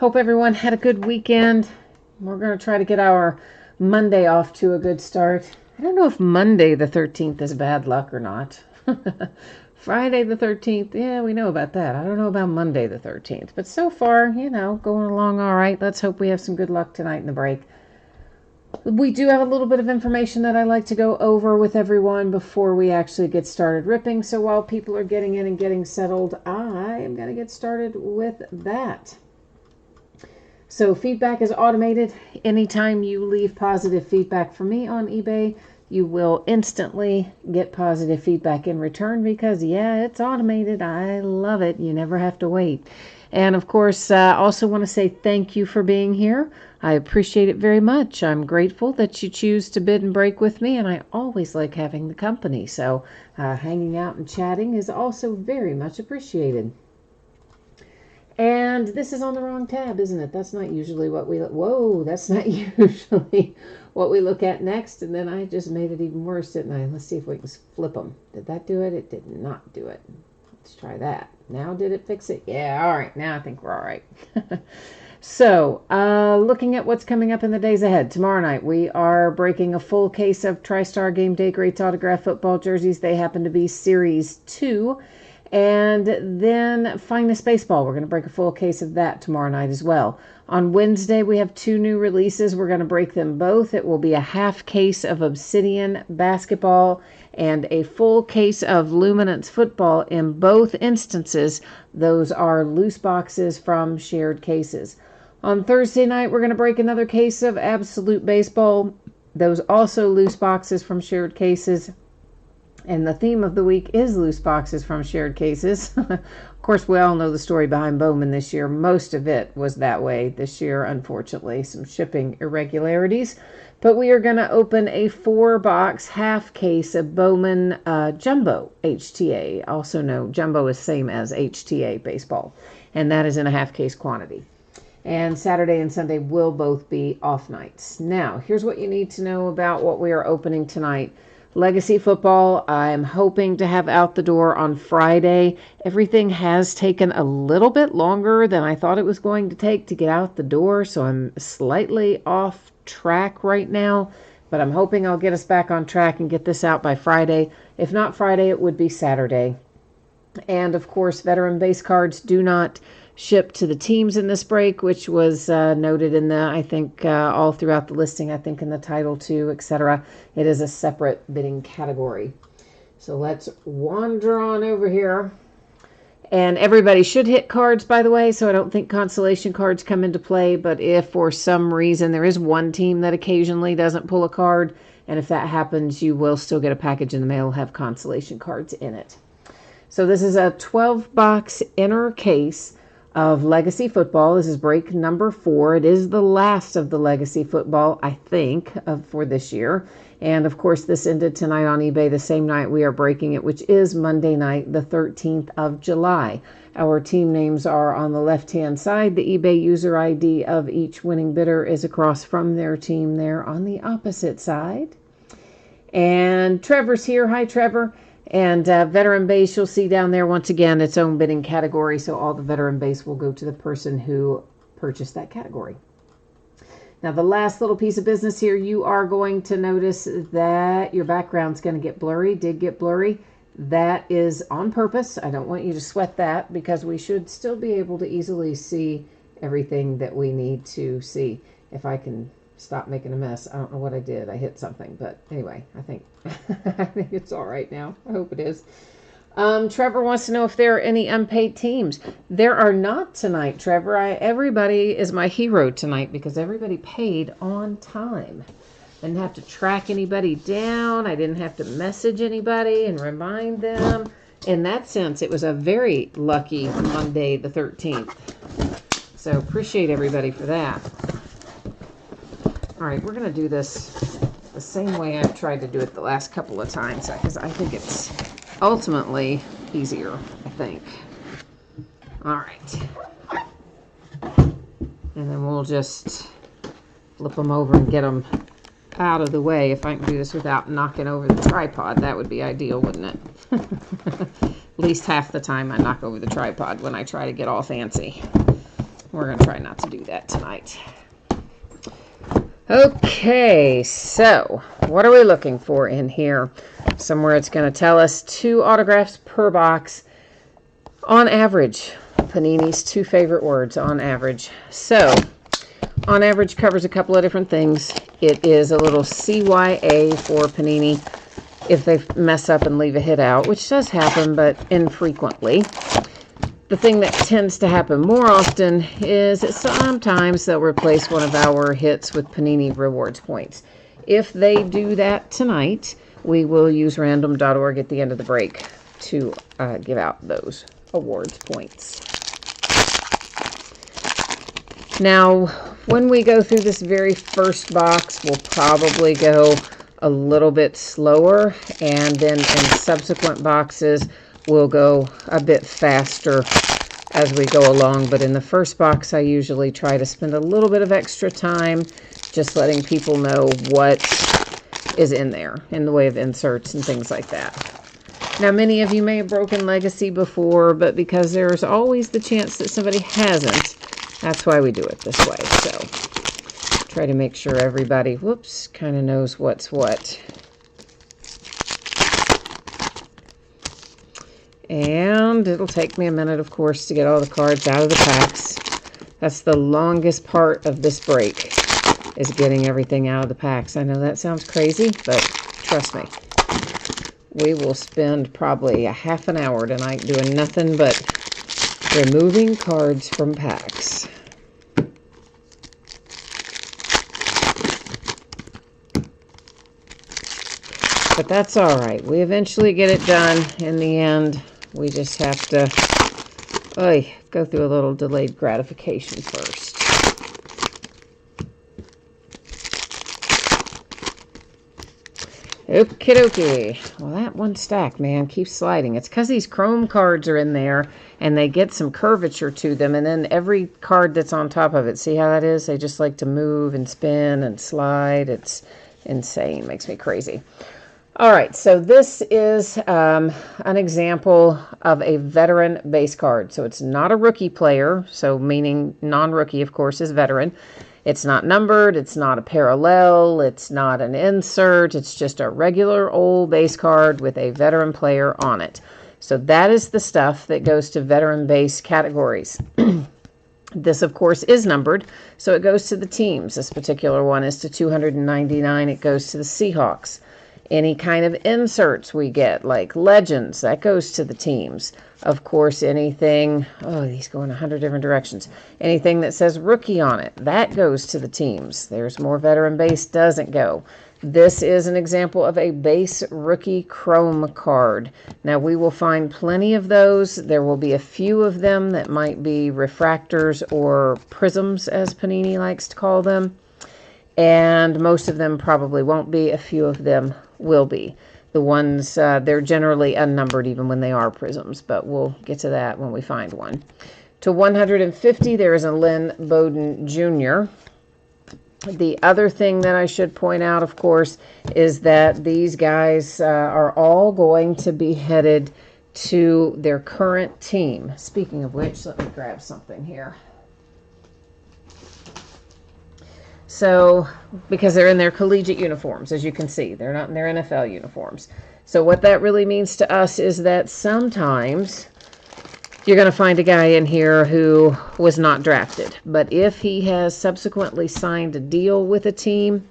Hope everyone had a good weekend. We're going to try to get our Monday off to a good start. I don't know if Monday the 13th is bad luck or not. Friday the 13th, yeah, we know about that. I don't know about Monday the 13th. But so far, going along all right. Let's hope we have some good luck tonight in the break. We do have a little bit of information that I like to go over with everyone before we actually get started ripping. So while people are getting in and getting settled, I am going to get started with that. So feedback is automated. Anytime you leave positive feedback for me on eBay, you will instantly get positive feedback in return because, yeah, it's automated. I love it. You never have to wait. And, of course, I also want to say thank you for being here. I appreciate it very much. I'm grateful that you choose to bid and break with me, and I always like having the company. So hanging out and chatting is also very much appreciated. And this is on the wrong tab, isn't it? That's not usually what we look. Whoa, that's not usually what we look at next. And then I just made it even worse, didn't I? Let's see if we can flip them. Did that do it? It did not do it. Let's try that. Now did it fix it? Yeah, all right. Now I think we're all right. So, looking at what's coming up in the days ahead. Tomorrow night, we are breaking a full case of TriStar Game Day Greats autograph football jerseys. They happen to be Series 2. And then Finest Baseball. We're going to break a full case of that tomorrow night as well. On Wednesday, we have 2 new releases. We're going to break them both. It will be a half case of Obsidian basketball and a full case of Luminance football. In both instances, those are loose boxes from shared cases. On Thursday night, we're going to break another case of Absolute Baseball. Those also loose boxes from shared cases. And the theme of the week is loose boxes from shared cases. Of course, we all know the story behind Bowman this year. Most of it was that way this year, unfortunately. Some shipping irregularities. But we are going to open a 4-box half case of Bowman Jumbo HTA. Also known, Jumbo is same as HTA baseball. And that is in a half case quantity. And Saturday and Sunday will both be off nights. Now, here's what you need to know about what we are opening tonight. Legacy football, I'm hoping to have out the door on Friday. Everything has taken a little bit longer than I thought it was going to take to get out the door, so I'm slightly off track right now, but I'm hoping I'll get us back on track and get this out by Friday. If not Friday, it would be Saturday. And, of course, veteran base cards do not ship to the teams in this break, which was noted in the, I think, all throughout the listing, I think in the title too, etc. It is a separate bidding category. So let's wander on over here. And everybody should hit cards, by the way, so I don't think consolation cards come into play. But if for some reason there is one team that occasionally doesn't pull a card, and if that happens, you will still get a package in the mail, have consolation cards in it. So this is a 12-box inner case of Legacy football. This is break number 4. It is the last of the Legacy football, I think, for this year. And, of course, this ended tonight on eBay the same night we are breaking it, which is Monday night, the 13th of July. Our team names are on the left-hand side. The eBay user ID of each winning bidder is across from their team there on the opposite side. And Trevor's here. Hi, Trevor. And veteran base, you'll see down there, once again, its own bidding category. So all the veteran base will go to the person who purchased that category. Now, the last little piece of business here, you are going to notice that your background's going to get blurry, did get blurry. That is on purpose. I don't want you to sweat that because we should still be able to easily see everything that we need to see. If I can stop making a mess. I don't know what I did. I hit something, but anyway, I think I think it's all right now. I hope it is. Trevor wants to know if there are any unpaid teams. There are not tonight, Trevor. Everybody is my hero tonight because everybody paid on time. I didn't have to track anybody down. I didn't have to message anybody and remind them. In that sense, it was a very lucky Monday the 13th. So appreciate everybody for that. All right, we're going to do this the same way I've tried to do it the last couple of times because I think it's ultimately easier, I think. All right. And then we'll just flip them over and get them out of the way. If I can do this without knocking over the tripod, that would be ideal, wouldn't it? At least half the time I knock over the tripod when I try to get all fancy. We're we're going to try not to do that tonight. Okay, so what are we looking for in here? Somewhere it's going to tell us 2 autographs per box on average. Panini's 2 favorite words, on average. So, on average covers a couple of different things. It is a little CYA for Panini if they mess up and leave a hit out, which does happen, but infrequently. The thing that tends to happen more often is that sometimes they'll replace one of our hits with Panini Rewards points. If they do that tonight, we will use random.org at the end of the break to give out those awards points. Now, when we go through this very first box, we'll probably go a little bit slower, and then in subsequent boxes, we'll go a bit faster as we go along. But in the first box, I usually try to spend a little bit of extra time just letting people know what is in there in the way of inserts and things like that. Now, many of you may have broken Legacy before, but because there's always the chance that somebody hasn't, that's why we do it this way. So try to make sure everybody, whoops, kind of knows what's what. And it'll take me a minute, of course, to get all the cards out of the packs. That's the longest part of this break, is getting everything out of the packs. I know that sounds crazy, but trust me. We will spend probably a half an hour tonight doing nothing but removing cards from packs. But that's all right. We eventually get it done in the end. We just have to go through a little delayed gratification first. Okie dokie. Well, that one stack, man, keeps sliding. It's because these chrome cards are in there, and they get some curvature to them, and then every card that's on top of it, see how that is? They just like to move and spin and slide. It's insane. Makes me crazy. All right, so this is an example of a veteran base card. So it's not a rookie player, so meaning non-rookie, of course, is veteran. It's not numbered, it's not a parallel, it's not an insert, it's just a regular old base card with a veteran player on it. So that is the stuff that goes to veteran base categories. This, of course, is numbered, so it goes to the teams. This particular one is to 299. It goes to the Seahawks. Any kind of inserts we get, like Legends, that goes to the teams. Of course, anything, these go in 100 different directions. Anything that says rookie on it, that goes to the teams. There's more veteran base, doesn't go. This is an example of a base rookie chrome card. Now, we will find plenty of those. There will be a few of them that might be refractors or prisms, as Panini likes to call them. And most of them probably won't be. A few of them will be. The ones, they're generally unnumbered even when they are prisms, but we'll get to that when we find one. To 150, there is a Lynn Bowden Jr. The other thing that I should point out, of course, is that these guys are all going to be headed to their current team. Speaking of which, let me grab something here. So, because they're in their collegiate uniforms, as you can see, they're not in their NFL uniforms. So what that really means to us is that sometimes you're going to find a guy in here who was not drafted. But if he has subsequently signed a deal with a team,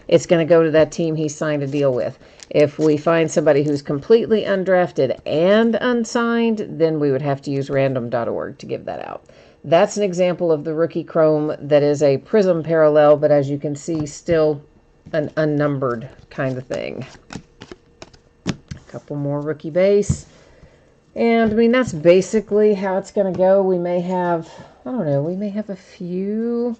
it's going to go to that team he signed a deal with. If we find somebody who's completely undrafted and unsigned, then we would have to use random.org to give that out. That's an example of the rookie chrome that is a prism parallel, but as you can see, still an unnumbered kind of thing. A couple more rookie base. And, I mean, that's basically how it's going to go. We may have, I don't know, we may have a few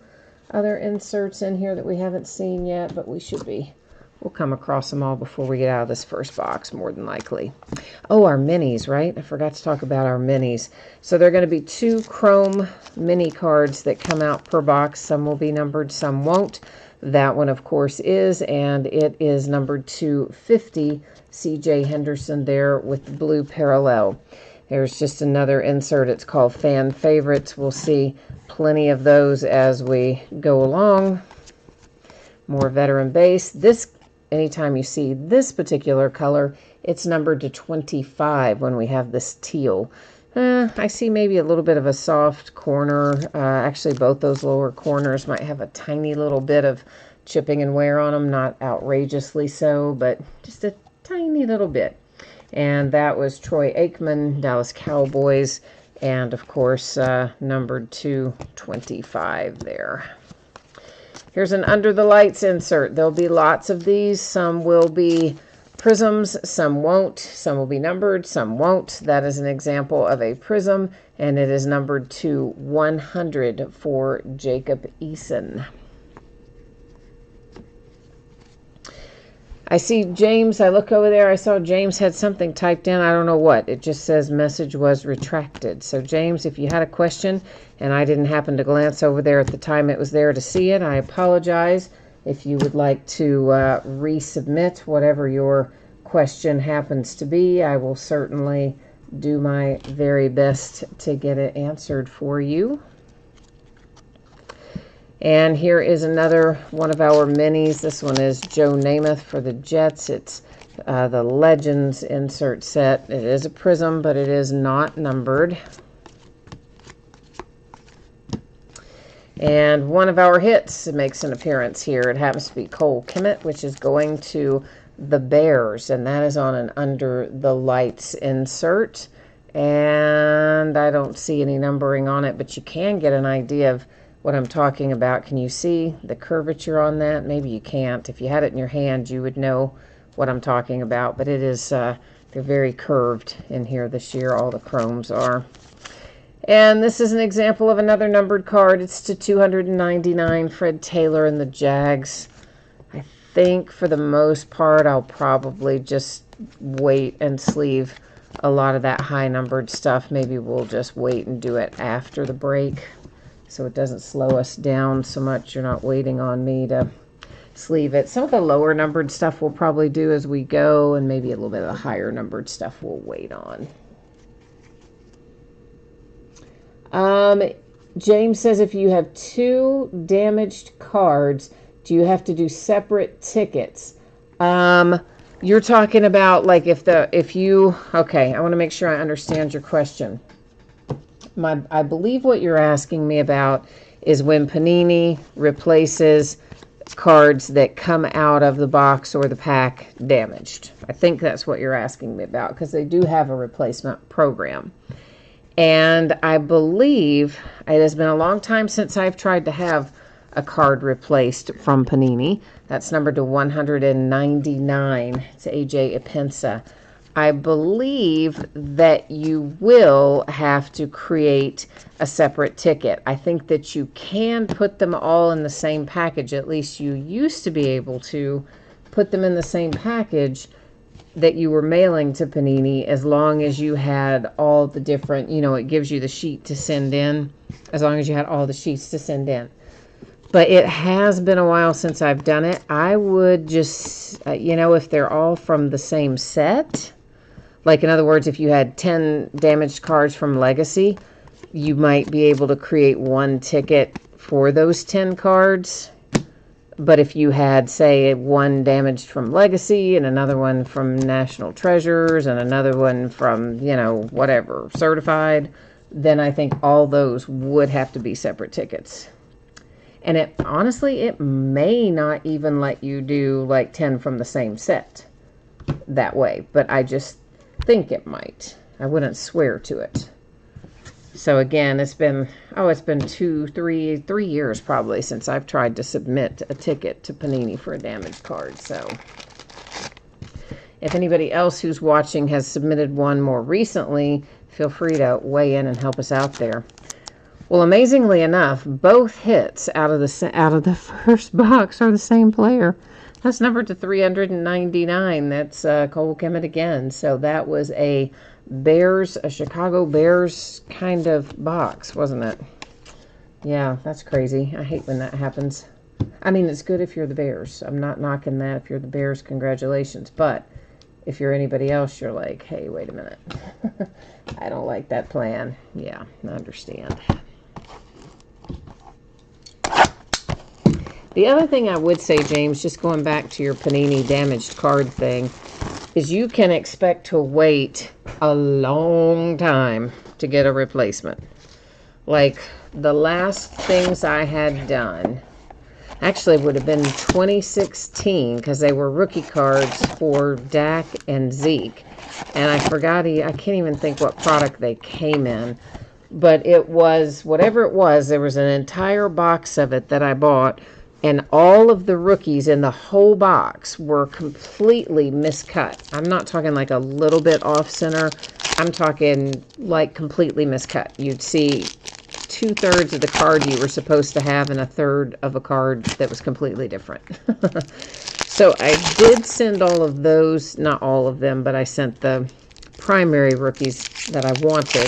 other inserts in here that we haven't seen yet, but we should be. We'll come across them all before we get out of this first box, more than likely. Oh, our minis, right? I forgot to talk about our minis. So there are going to be 2 chrome mini cards that come out per box. Some will be numbered, some won't. That one, of course, is, and it is numbered 250, C.J. Henderson there with the blue parallel. Here's just another insert. It's called Fan Favorites. We'll see plenty of those as we go along. More veteran base. This, anytime you see this particular color, it's numbered to 25 when we have this teal. I see maybe a little bit of a soft corner. Actually, both those lower corners might have a tiny little bit of chipping and wear on them. Not outrageously so, but just a tiny little bit. And that was Troy Aikman, Dallas Cowboys, and of course numbered to 25 there. Here's an under the lights insert. There'll be lots of these. Some will be prisms, some won't. Some will be numbered, some won't. That is an example of a prism, and it is numbered to 100 for Jacob Eason. I see James, I look over there, I saw James had something typed in, I don't know what. It just says message was retracted. So James, if you had a question and I didn't happen to glance over there at the time it was there to see it, I apologize. If you would like to resubmit whatever your question happens to be, I will certainly do my very best to get it answered for you. And here is another one of our minis. This one is Joe Namath for the Jets. It's the Legends insert set. It is a prism, but it is not numbered. And one of our hits makes an appearance here. It happens to be Cole Kmet, which is going to the Bears, and that is on an Under the Lights insert. And I don't see any numbering on it, but you can get an idea of what I'm talking about. Can you see the curvature on that? Maybe you can't. If you had it in your hand, you would know what I'm talking about, but it is, they're very curved in here this year. All the chromes are. And this is an example of another numbered card. It's to 299, Fred Taylor and the Jags. I think for the most part, I'll probably just wait and sleeve a lot of that high numbered stuff. Maybe we'll just wait and do it after the break, so it doesn't slow us down so much. You're not waiting on me to sleeve it. Some of the lower numbered stuff we'll probably do as we go, and maybe a little bit of the higher numbered stuff we'll wait on. James says, if you have 2 damaged cards, do you have to do separate tickets? You're talking about like if you, okay, I want to make sure I understand your question. I believe what you're asking me about is when Panini replaces cards that come out of the box or the pack damaged. I think that's what you're asking me about, because they do have a replacement program. And I believe it has been a long time since I've tried to have a card replaced from Panini. That's numbered to 199. It's AJ Epensa. I believe that you will have to create a separate ticket. I think that you can put them all in the same package. At least you used to be able to put them in the same package that you were mailing to Panini, as long as you had all the different, it gives you the sheet to send in, as long as you had all the sheets to send in. But it has been a while since I've done it. I would just, if they're all from the same set, like in other words, if you had 10 damaged cards from Legacy, you might be able to create one ticket for those 10 cards. But if you had, say, one damaged from Legacy and another one from National Treasures and another one from, whatever, Certified, then I think all those would have to be separate tickets. And honestly, it may not even let you do like 10 from the same set that way. But I just think it might. I wouldn't swear to it. So again, it's been 3 years probably since I've tried to submit a ticket to Panini for a damaged card. So if anybody else who's watching has submitted one more recently, feel free to weigh in and help us out there. Well, amazingly enough, both hits out of the first box are the same player. That's numbered to 399. That's Cole Kmet again. So that was a Chicago Bears kind of box, wasn't it? Yeah, that's crazy. I hate when that happens. I mean, it's good if you're the Bears. I'm not knocking that. If you're the Bears, congratulations. But if you're anybody else, you're like, hey, wait a minute. I don't like that plan. Yeah, I understand. The other thing I would say, James, just going back to your Panini damaged card thing, is you can expect to wait a long time to get a replacement. Like the last things I had done, actually it would have been 2016 because they were rookie cards for Dak and Zeke. And I forgot, I can't even think what product they came in. But it was, whatever it was, there was an entire box of it that I bought. And all of the rookies in the whole box were completely miscut. I'm not talking like a little bit off center. I'm talking like completely miscut. You'd see 2/3 of the card you were supposed to have and 1/3 of a card that was completely different. So I did send all of those, not all of them, but I sent the primary rookies that I wanted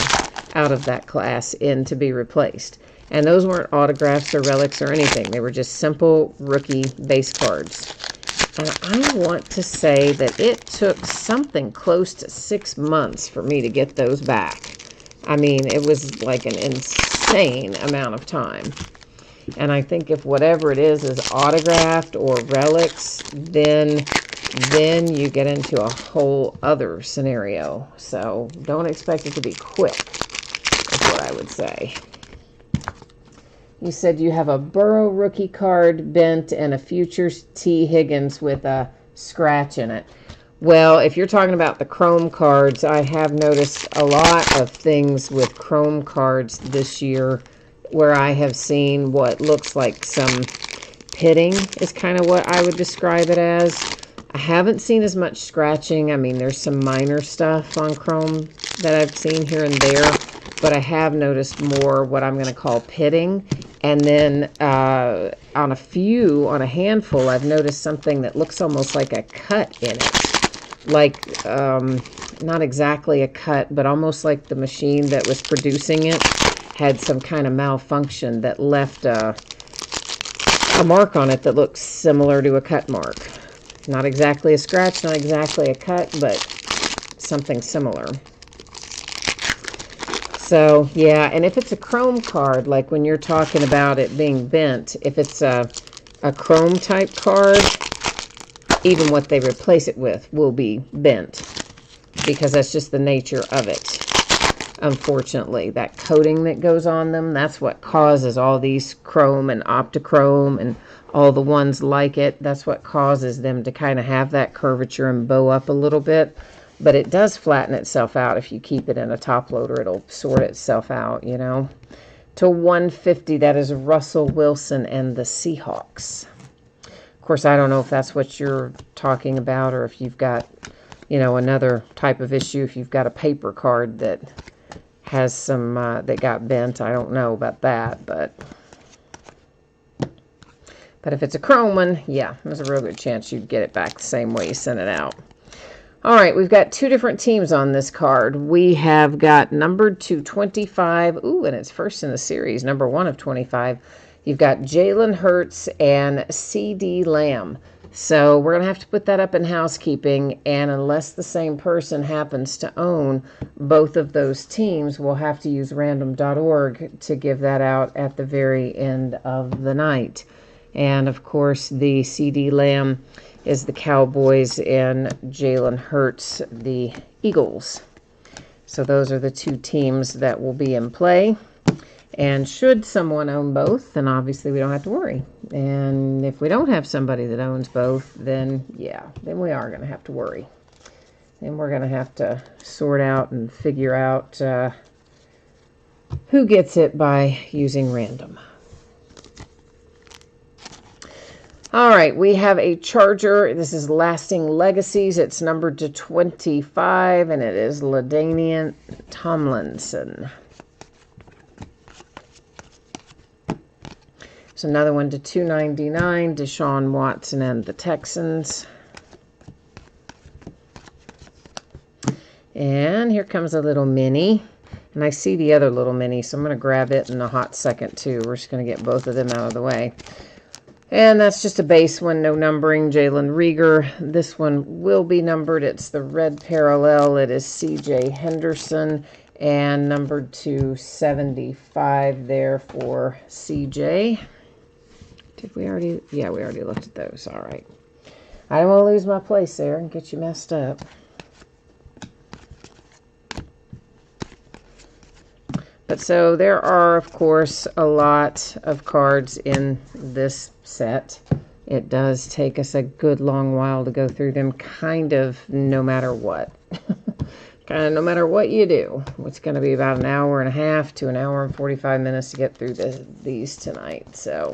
out of that class in to be replaced. And those weren't autographs or relics or anything. They were just simple rookie base cards. And I want to say that it took something close to 6 months for me to get those back. I mean, it was like an insane amount of time. And I think if whatever it is autographed or relics, then you get into a whole other scenario. So don't expect it to be quick, is what I would say. You said you have a Burrow rookie card bent and a Futures T. Higgins with a scratch in it. Well, if you're talking about the Chrome cards, I have noticed a lot of things with Chrome cards this year where I have seen what looks like some pitting is kind of what I would describe it as. I haven't seen as much scratching. I mean, there's some minor stuff on Chrome that I've seen here and there, but I have noticed more what I'm going to call pitting. And then on a handful, I've noticed something that looks almost like a cut in it. Like, not exactly a cut, but almost like the machine that was producing it had some kind of malfunction that left a mark on it that looks similar to a cut mark. Not exactly a scratch, not exactly a cut, but something similar. So, yeah, and if it's a Chrome card, like when you're talking about it being bent, if it's a Chrome type card, even what they replace it with will be bent, because that's just the nature of it. Unfortunately, that coating that goes on them, that's what causes all these Chrome and Optichrome and all the ones like it. That's what causes them to kind of have that curvature and bow up a little bit. But it does flatten itself out. If you keep it in a top loader, it'll sort itself out, you know. To 150, that is Russell Wilson and the Seahawks. Of course, I don't know if that's what you're talking about, or if you've got, you know, another type of issue. If you've got a paper card that has some, that got bent. I don't know about that, but if it's a Chrome one, yeah, there's a real good chance you'd get it back the same way you sent it out. All right, we've got two different teams on this card. We have got numbered to 25. Ooh, and it's first in the series, number 1 of 25. You've got Jalen Hurts and CeeDee Lamb. So we're going to have to put that up in housekeeping, and unless the same person happens to own both of those teams, we'll have to use random.org to give that out at the very end of the night. And, of course, the CeeDee Lamb is the Cowboys and Jalen Hurts, the Eagles. So those are the two teams that will be in play. And should someone own both, then obviously we don't have to worry. And if we don't have somebody that owns both, then yeah, then we are going to have to worry. And we're going to have to sort out and figure out who gets it by using random. All right, we have a Charger. This is Lasting Legacies. It's numbered to 25, and it is LaDainian Tomlinson. So another one to 299, Deshaun Watson and the Texans. And here comes a little mini. And I see the other little mini, so I'm going to grab it in a hot second, too. We're just going to get both of them out of the way. And that's just a base one, no numbering, Jalen Rieger. This one will be numbered. It's the red parallel. It is C.J. Henderson, and numbered to 75 there for C.J. Did we already? Yeah, we already looked at those. All right. I don't want to lose my place there and get you messed up. But so there are, of course, a lot of cards in this set. It does take us a good long while to go through them, kind of no matter what. Kind of no matter what you do. It's going to be about an hour and a half to an hour and 45 minutes to get through these tonight. So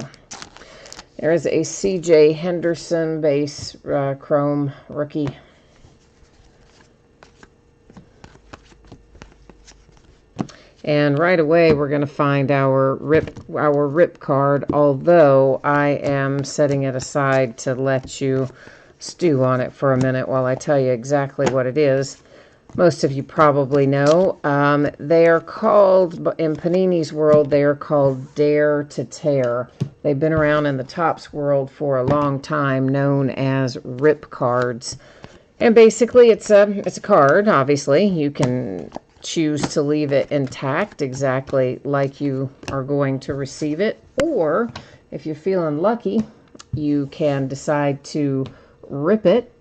there is a C.J. Henderson base chrome rookie. And right away, we're going to find our rip card, although I am setting it aside to let you stew on it for a minute while I tell you exactly what it is. Most of you probably know. They are called, in Panini's world, they are called Dare to Tear. They've been around in the Topps world for a long time, known as rip cards. And basically, it's a card, obviously. You can choose to leave it intact exactly like you are going to receive it, or if you're feeling lucky, you can decide to rip it,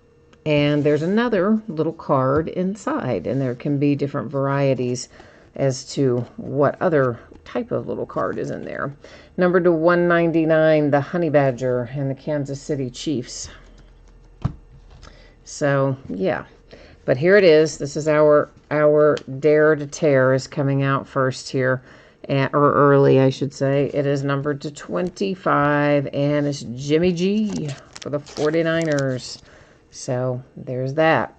and there's another little card inside, and there can be different varieties as to what other type of little card is in there. Number to 199, the Honey Badger and the Kansas City Chiefs. So yeah, but here it is. This is our Dare to Tear is coming out first here, or early, I should say. It is numbered to 25, and it's Jimmy G for the 49ers. So there's that.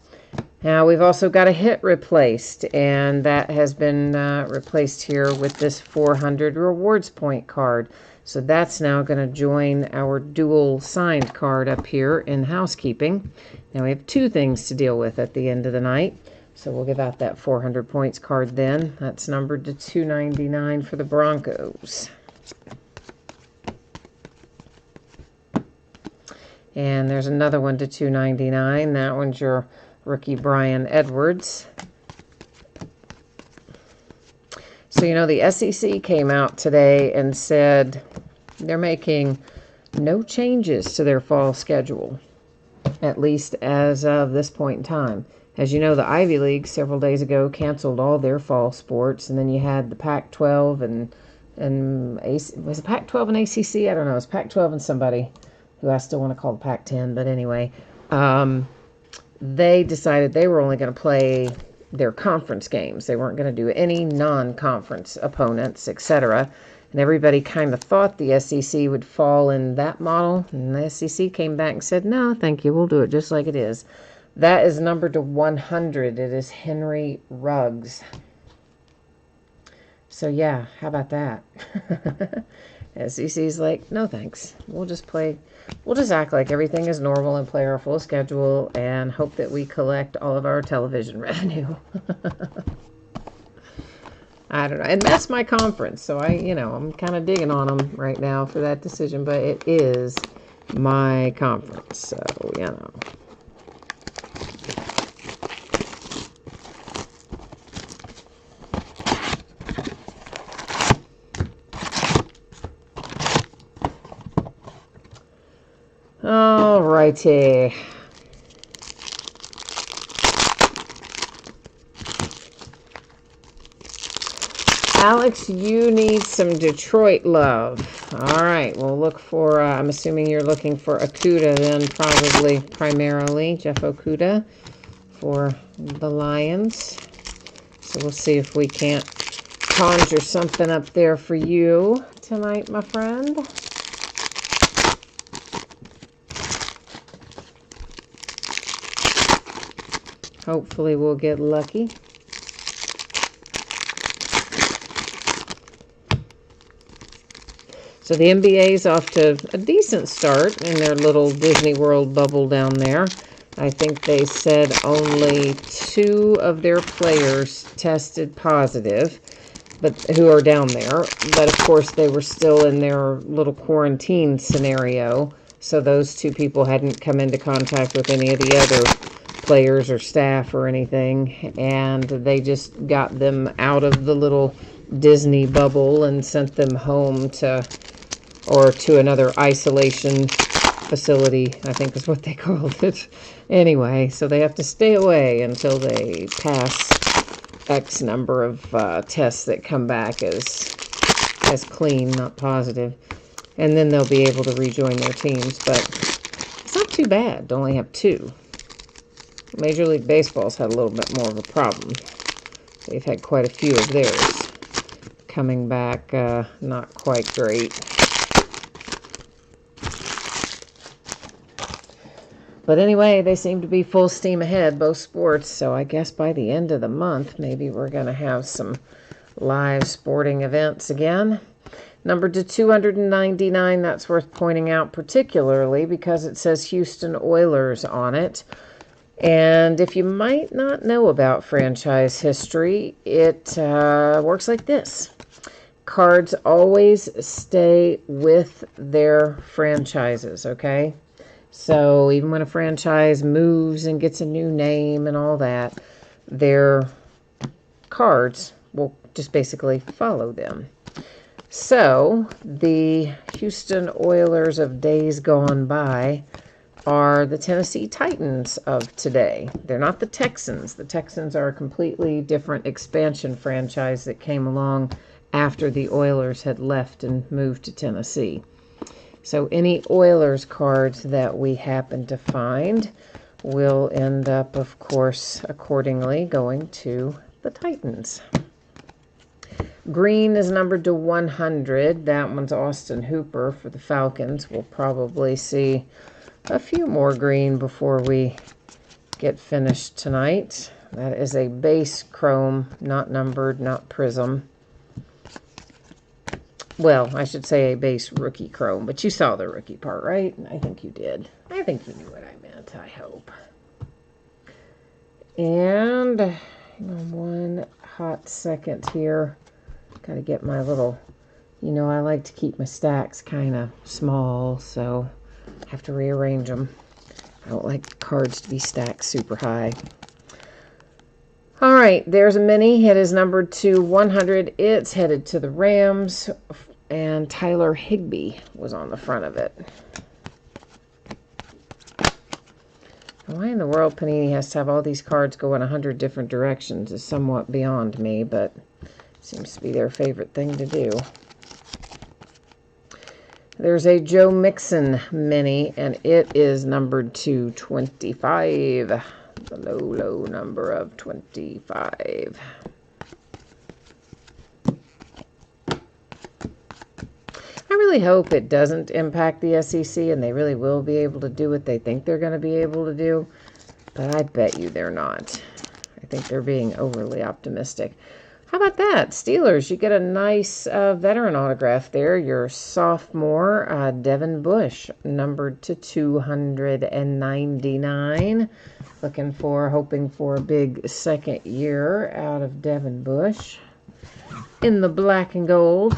Now we've also got a hit replaced, and that has been replaced here with this 400 rewards point card. So that's now going to join our dual signed card up here in housekeeping. Now we have two things to deal with at the end of the night. So we'll give out that 400 points card then. That's numbered to 299 for the Broncos. And there's another one to 299. That one's your rookie Brian Edwards. So, you know, the SEC came out today and said they're making no changes to their fall schedule, at least as of this point in time. As you know, the Ivy League several days ago canceled all their fall sports, and then you had the Pac-12 and was it Pac-12 and ACC? I don't know. It was Pac-12 and somebody who I still want to call the Pac-10, but anyway, they decided they were only going to play their conference games. They weren't going to do any non-conference opponents, etc. And everybody kind of thought the SEC would fall in that model, and the SEC came back and said, no, thank you, we'll do it just like it is. That is numbered to 100. It is Henry Ruggs. So yeah, how about that? SEC's like, no thanks. We'll just act like everything is normal and play our full schedule and hope that we collect all of our television revenue. I don't know. And that's my conference. So I'm kind of digging on them right now for that decision, but it is my conference. So, All righty. Alex, you need some Detroit love. All right, we'll look for, I'm assuming you're looking for Okudah then, probably primarily, Jeff Okudah for the Lions. So we'll see if we can't conjure something up there for you tonight, my friend. Hopefully we'll get lucky. So the NBA's off to a decent start in their little Disney World bubble down there. I think they said only 2 of their players tested positive. but who are down there. But of course, they were still in their little quarantine scenario. So those two people hadn't come into contact with any of the other players or staff or anything. And they just got them out of the little Disney bubble and sent them home to another isolation facility, I think is what they called it. Anyway, so they have to stay away until they pass X number of tests that come back as clean, not positive. And then they'll be able to rejoin their teams. But it's not too bad to only have 2. Major League Baseball's had a little bit more of a problem. They've had quite a few of theirs coming back not quite great. But anyway, they seem to be full steam ahead, both sports. So I guess by the end of the month, maybe we're going to have some live sporting events again. Number to 299, that's worth pointing out particularly because it says Houston Oilers on it. And if you might not know about franchise history, it works like this. Cards always stay with their franchises, okay? So even when a franchise moves and gets a new name and all that, their cards will just basically follow them. So the Houston Oilers of days gone by are the Tennessee Titans of today. They're not the Texans. The Texans are a completely different expansion franchise that came along after the Oilers had left and moved to Tennessee. So any Oilers cards that we happen to find will end up, of course, accordingly going to the Titans. Green is numbered to 100. That one's Austin Hooper for the Falcons. We'll probably see a few more green before we get finished tonight. That is a base chrome, not numbered, not prism. Well, I should say a base rookie chrome, but you saw the rookie part, right? I think you did. I think you knew what I meant, I hope. And hang on one hot second here. Got to get my little, I like to keep my stacks kind of small, so I have to rearrange them. I don't like cards to be stacked super high. All right, there's a mini. It is numbered to 100. It's headed to the Rams, and Tyler Higbee was on the front of it. Why in the world Panini has to have all these cards go in 100 different directions is somewhat beyond me, but seems to be their favorite thing to do. There's a Joe Mixon mini, and it is numbered to 25. The low number of 25. I really hope it doesn't impact the SEC and they really will be able to do what they think they're going to be able to do. But I bet you they're not. I think they're being overly optimistic. How about that? Steelers, you get a nice veteran autograph there. Your sophomore, Devin Bush, numbered to 299. Hoping for a big second year out of Devin Bush. In the black and gold.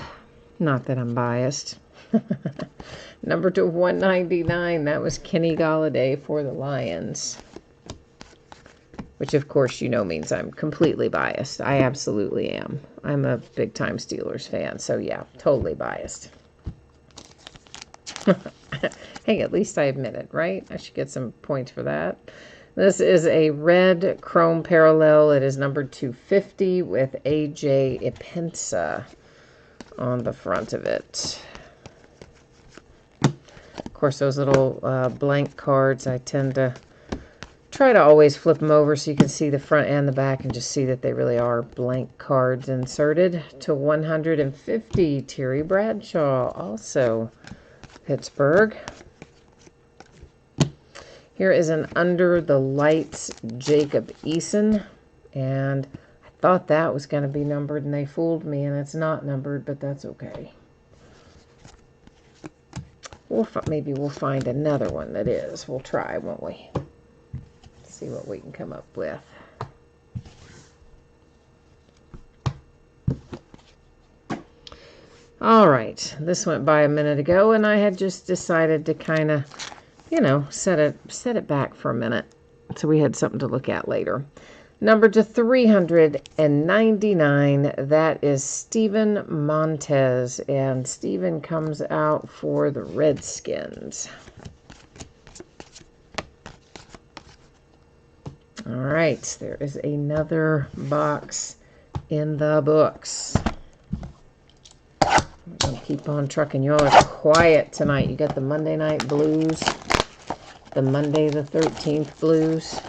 Not that I'm biased. Number to 199, that was Kenny Golladay for the Lions. Which, of course, means I'm completely biased. I absolutely am. I'm a big-time Steelers fan, so yeah, totally biased. Hey, at least I admit it, right? I should get some points for that. This is a red chrome parallel. It is numbered 250 with A.J. Epensa on the front of it. Of course, those little blank cards, I tend to try to always flip them over so you can see the front and the back and just see that they really are blank cards inserted. To 150, Terry Bradshaw, also Pittsburgh. Here is an Under the Lights Jacob Eason, and I thought that was going to be numbered, and they fooled me, and it's not numbered, but that's okay. Maybe we'll find another one that is. We'll try, won't we? See what we can come up with. All right, this went by a minute ago, and I had just decided to kind of, set it back for a minute, so we had something to look at later. Number to 399, that is Steven Montez, and Steven comes out for the Redskins. All right, there is another box in the books. I'm going to keep on trucking. You all are quiet tonight. You got the Monday Night Blues, the Monday the 13th Blues.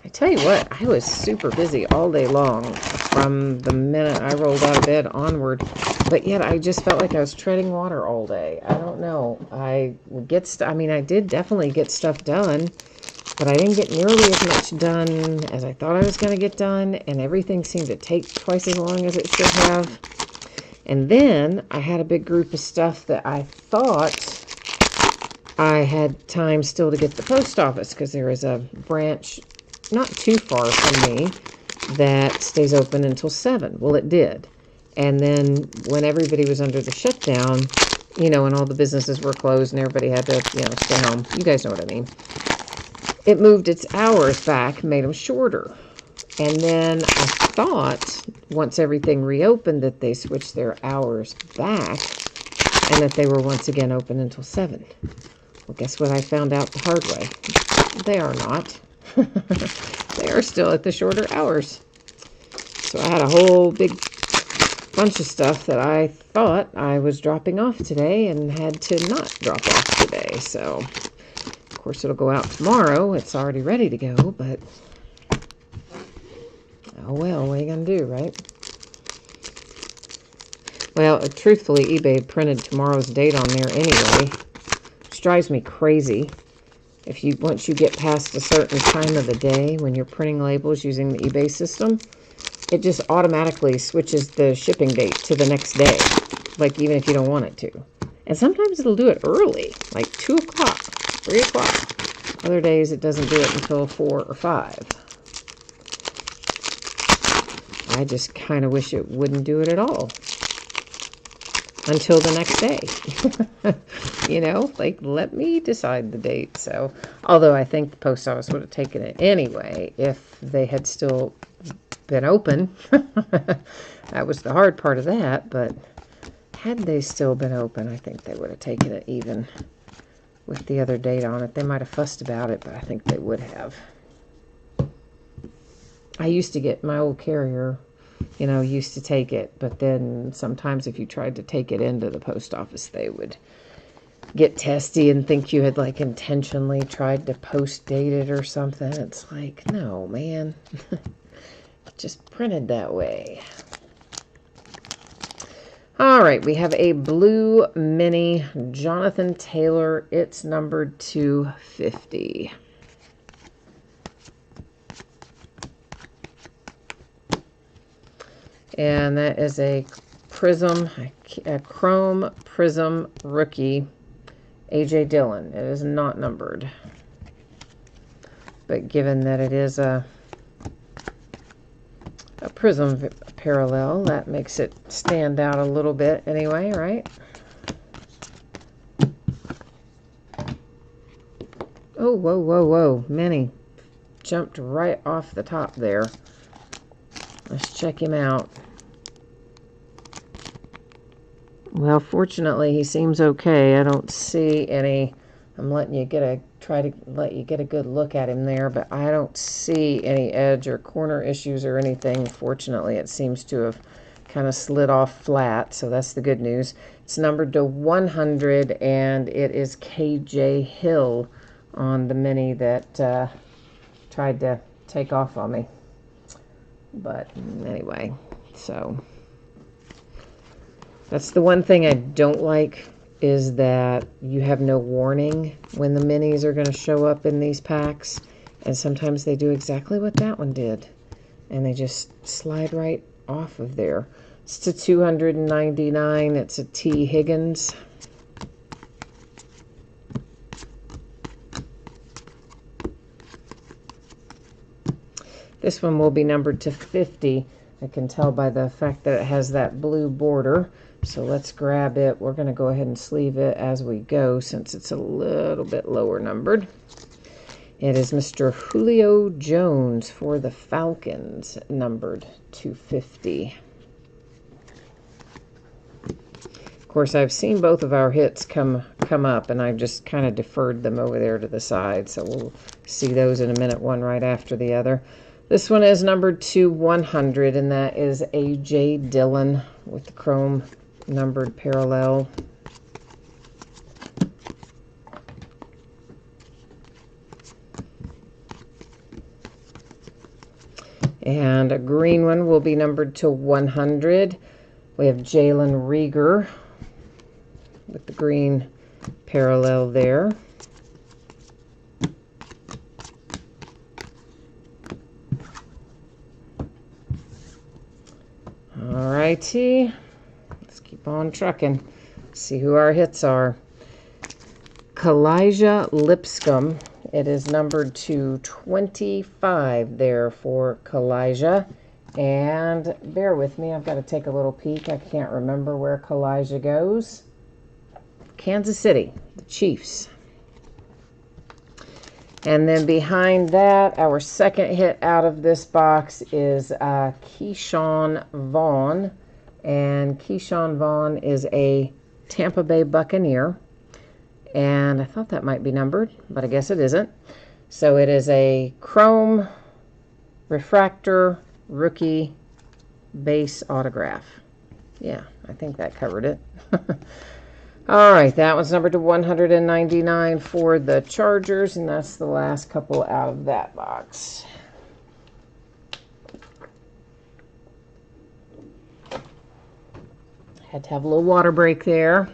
I tell you what, I was super busy all day long from the minute I rolled out of bed onward, but yet I just felt like I was treading water all day. I don't know. I did definitely get stuff done, but I didn't get nearly as much done as I thought I was going to get done, and everything seemed to take twice as long as it should have. And then I had a big group of stuff that I thought I had time still to get to the post office, because there is a branch not too far from me that stays open until 7. Well, it did. And then when everybody was under the shutdown, and all the businesses were closed and everybody had to, stay home. You guys know what I mean. It moved its hours back, made them shorter. And then I thought once everything reopened that they switched their hours back and that they were once again open until 7. Well, guess what I found out the hard way? They are not. They are still at the shorter hours. So I had a whole big bunch of stuff that I thought I was dropping off today and had to not drop off today. So, of course, it'll go out tomorrow. It's already ready to go, but oh well, what are you going to do, right? Well, truthfully, eBay printed tomorrow's date on there anyway, which drives me crazy. Once you get past a certain time of the day when you're printing labels using the eBay system, it just automatically switches the shipping date to the next day, like even if you don't want it to. And sometimes it'll do it early, like 2 o'clock, 3 o'clock. Other days it doesn't do it until 4 or 5. I just kind of wish it wouldn't do it at all until the next day. Let me decide the date. So, although I think the post office would have taken it anyway if they had still been open. That was the hard part of that, but had they still been open, I think they would have taken it even with the other date on it. They might have fussed about it, but I think they would have. I used to get my old carrier, used to take it, but then sometimes if you tried to take it into the post office, they would get testy and think you had intentionally tried to post date it or something. It's like, no, man. Just printed that way. All right, we have a blue mini Jonathan Taylor. It's numbered 250. And that is a Chrome Prism rookie, A.J. Dillon. It is not numbered. But given that it is a Prism parallel, that makes it stand out a little bit anyway, right? Oh, whoa, whoa, whoa. Mini jumped right off the top there. Let's check him out. Well, fortunately, he seems okay. I don't see any. I'm try to let you get a good look at him there, but I don't see any edge or corner issues or anything. Fortunately, it seems to have kind of slid off flat, so that's the good news. It's numbered to 100, and it is KJ Hill on the mini that tried to take off on me. But anyway, so that's the one thing I don't like, is that you have no warning when the minis are going to show up in these packs. And sometimes they do exactly what that one did. And they just slide right off of there. It's to 299. It's a T. Higgins. This one will be numbered to 50. I can tell by the fact that it has that blue border. So let's grab it. We're going to go ahead and sleeve it as we go since it's a little bit lower numbered. It is Mr. Julio Jones for the Falcons, numbered 250. Of course, I've seen both of our hits come up, and I've just kind of deferred them over there to the side. So we'll see those in a minute, one right after the other. This one is numbered to 100, and that is A.J. Dillon with the chrome numbered parallel. And a green one will be numbered to 100. We have Jalen Reagor with the green parallel there. Alrighty, let's keep on trucking. See who our hits are. Kalijah Lipscomb. It is numbered to 25 there for Kalijah. And bear with me, I've got to take a little peek. I can't remember where Kalijah goes. Kansas City, the Chiefs. And then behind that, our second hit out of this box is Keyshawn Vaughn. And Keyshawn Vaughn is a Tampa Bay Buccaneer. And I thought that might be numbered, but I guess it isn't. So it is a chrome refractor rookie base autograph. Yeah, I think that covered it. All right, that one's numbered to 199 for the Chargers, and that's the last couple out of that box. Had to have a little water break there.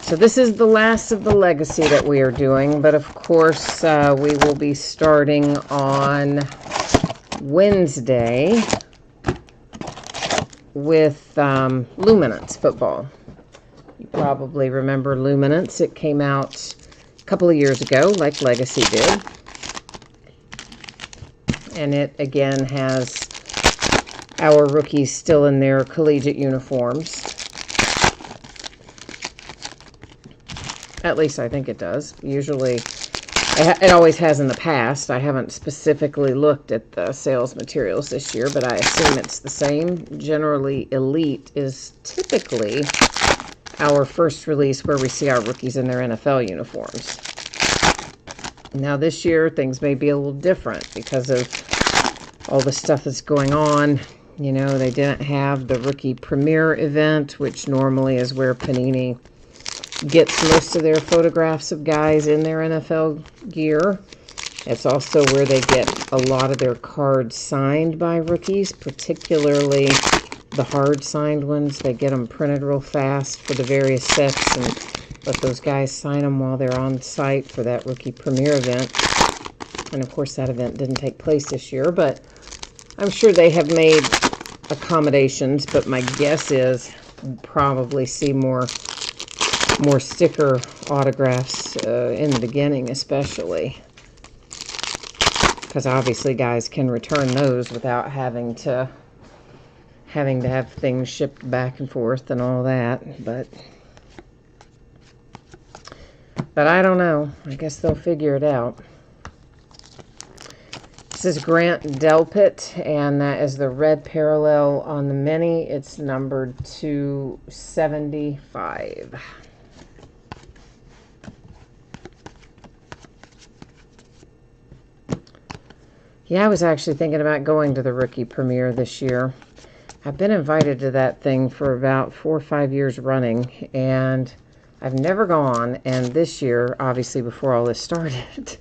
So this is the last of the legacy that we are doing, but of course we will be starting on Wednesday with Luminance football. You probably remember Luminance. It came out a couple of years ago, like Legacy did. And it, again, has our rookies still in their collegiate uniforms. At least I think it does. Usually, it always has in the past. I haven't specifically looked at the sales materials this year, but I assume it's the same. Generally, Elite is typically our first release where we see our rookies in their NFL uniforms. Now this year, things may be a little different because of all the stuff that's going on. You know, they didn't have the Rookie Premiere event, which normally is where Panini gets most of their photographs of guys in their NFL gear. It's also where they get a lot of their cards signed by rookies, particularly the hard signed ones. They get them printed real fast for the various sets and let those guys sign them while they're on site for that Rookie Premiere event. And of course that event didn't take place this year, but I'm sure they have made accommodations, but my guess is we'll probably see more sticker autographs in the beginning, especially because obviously guys can return those without having to have things shipped back and forth and all that. But I don't know. I guess they'll figure it out. This is Grant Delpit, and that is the red parallel on the mini. It's numbered to 75. Yeah, I was actually thinking about going to the Rookie Premiere this year. I've been invited to that thing for about 4 or 5 years running, and I've never gone. And this year, obviously before all this started,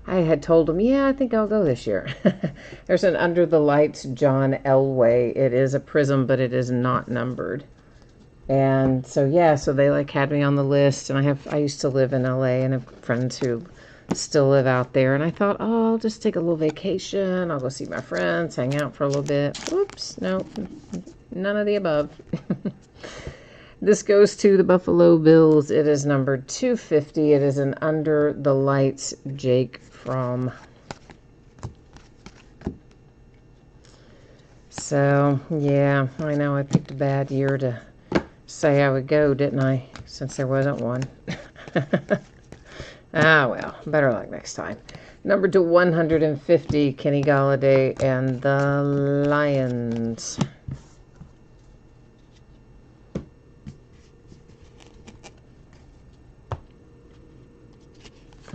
I had told them, yeah, I think I'll go this year. There's an Under the Lights John Elway. It is a prism, but it is not numbered. And so, yeah, so they had me on the list, and I used to live in LA and have friends who still live out there, and I thought, oh, I'll just take a little vacation. I'll go see my friends, hang out for a little bit. Oops, no, none of the above. This goes to the Buffalo Bills. It is number 250. It is an Under the Lights Jake Fromm. So, yeah, I know I picked a bad year to say I would go, didn't I? Since there wasn't one. Ah, well, better luck next time. Number to 150, Kenny Golladay and the Lions.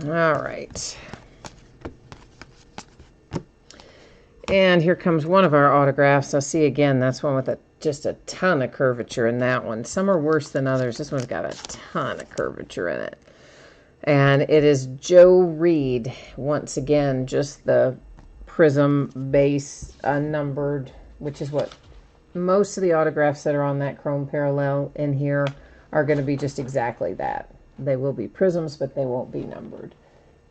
All right. And here comes one of our autographs. I'll see again, that's one with just a ton of curvature in that one. Some are worse than others. This one's got a ton of curvature in it. And it is Joe Reed. Once again, just the Prism base unnumbered, which is what most of the autographs that are on that Chrome Parallel in here are going to be, just exactly that. They will be Prisms, but they won't be numbered.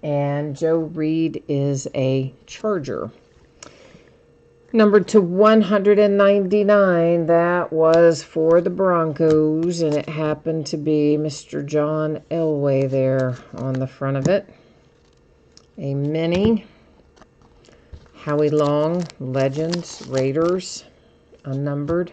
And Joe Reed is a Charger. Numbered to 199, that was for the Broncos, and it happened to be Mr. John Elway there on the front of it. A mini. Howie Long, Legends, Raiders, unnumbered.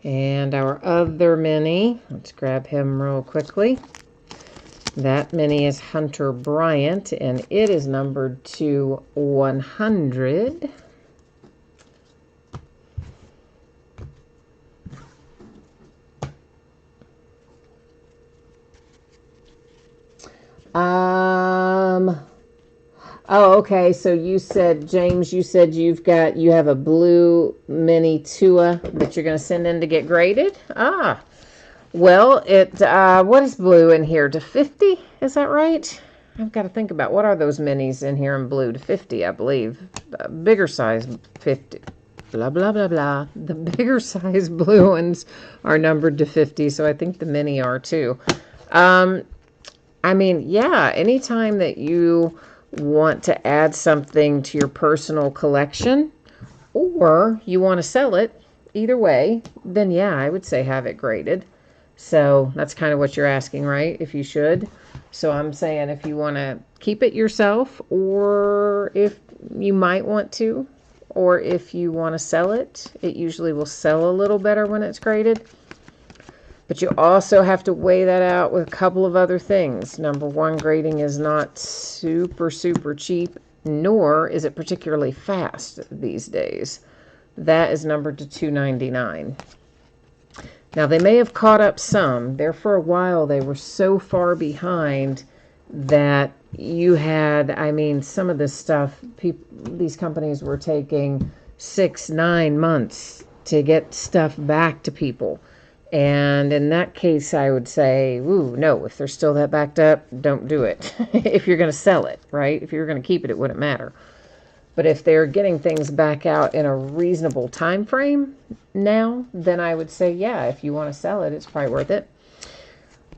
And our other mini, let's grab him real quickly. That mini is Hunter Bryant, and it is numbered to 100. Oh, okay. So you said, James, you said you have a blue mini Tua that you're going to send in to get graded? Ah, well, what is blue in here? To 50? Is that right? I've got to think about what are those minis in here in blue. To 50, I believe. Bigger size 50. Blah, blah, blah, blah. The bigger size blue ones are numbered to 50, so I think the mini are too. I mean, yeah, anytime that you want to add something to your personal collection or you want to sell it, either way, then yeah, I would say have it graded. So that's kind of what you're asking, right? If you should. So I'm saying if you want to keep it yourself, or if you might want to, or if you want to sell it, it usually will sell a little better when it's graded. But you also have to weigh that out with a couple of other things. Number one, grading is not super, super cheap, nor is it particularly fast these days. That is numbered to $2.99. Now, they may have caught up some. There for a while, they were so far behind that you had, I mean, some of this stuff, these companies were taking 6-9 months to get stuff back to people. And in that case, I would say, ooh, no, if they're still that backed up, don't do it. If you're going to sell it, right? If you're going to keep it, it wouldn't matter. But if they're getting things back out in a reasonable time frame now, then I would say, yeah, if you want to sell it, it's probably worth it.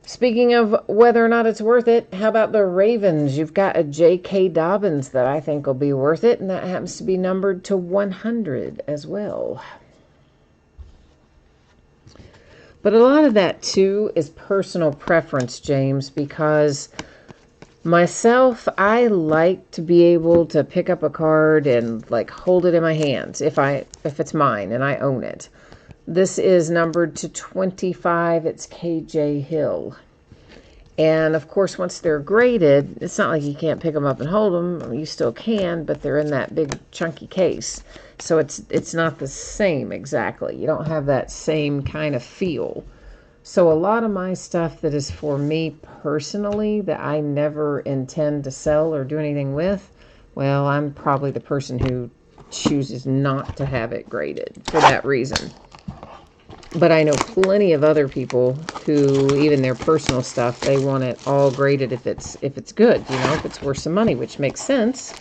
Speaking of whether or not it's worth it, how about the Ravens? You've got a J.K. Dobbins that I think will be worth it, and that happens to be numbered to 100 as well. But a lot of that, too, is personal preference, James, because myself, I like to be able to pick up a card and, like, hold it in my hands if it's mine and I own it. This is numbered to 25. It's KJ Hill. And, of course, once they're graded, it's not like you can't pick them up and hold them. I mean, you still can, but they're in that big, chunky case. So it's not the same exactly. You don't have that same kind of feel. So a lot of my stuff that is for me personally that I never intend to sell or do anything with, well, I'm probably the person who chooses not to have it graded for that reason. But I know plenty of other people who, even their personal stuff, they want it all graded if it's good, you know, if it's worth some money, which makes sense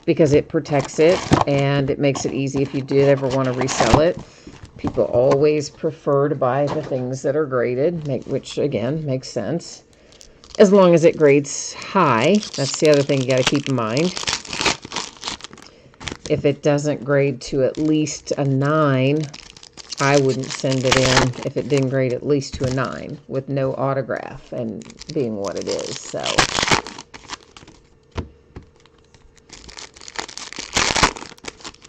because it protects it and it makes it easy if you did ever want to resell it. People always prefer to buy the things that are graded, which again makes sense. as long as it grades high. That's the other thing you got to keep in mind. If it doesn't grade to at least a 9, I wouldn't send it in if it didn't grade at least to a 9 with no autograph and being what it is. So,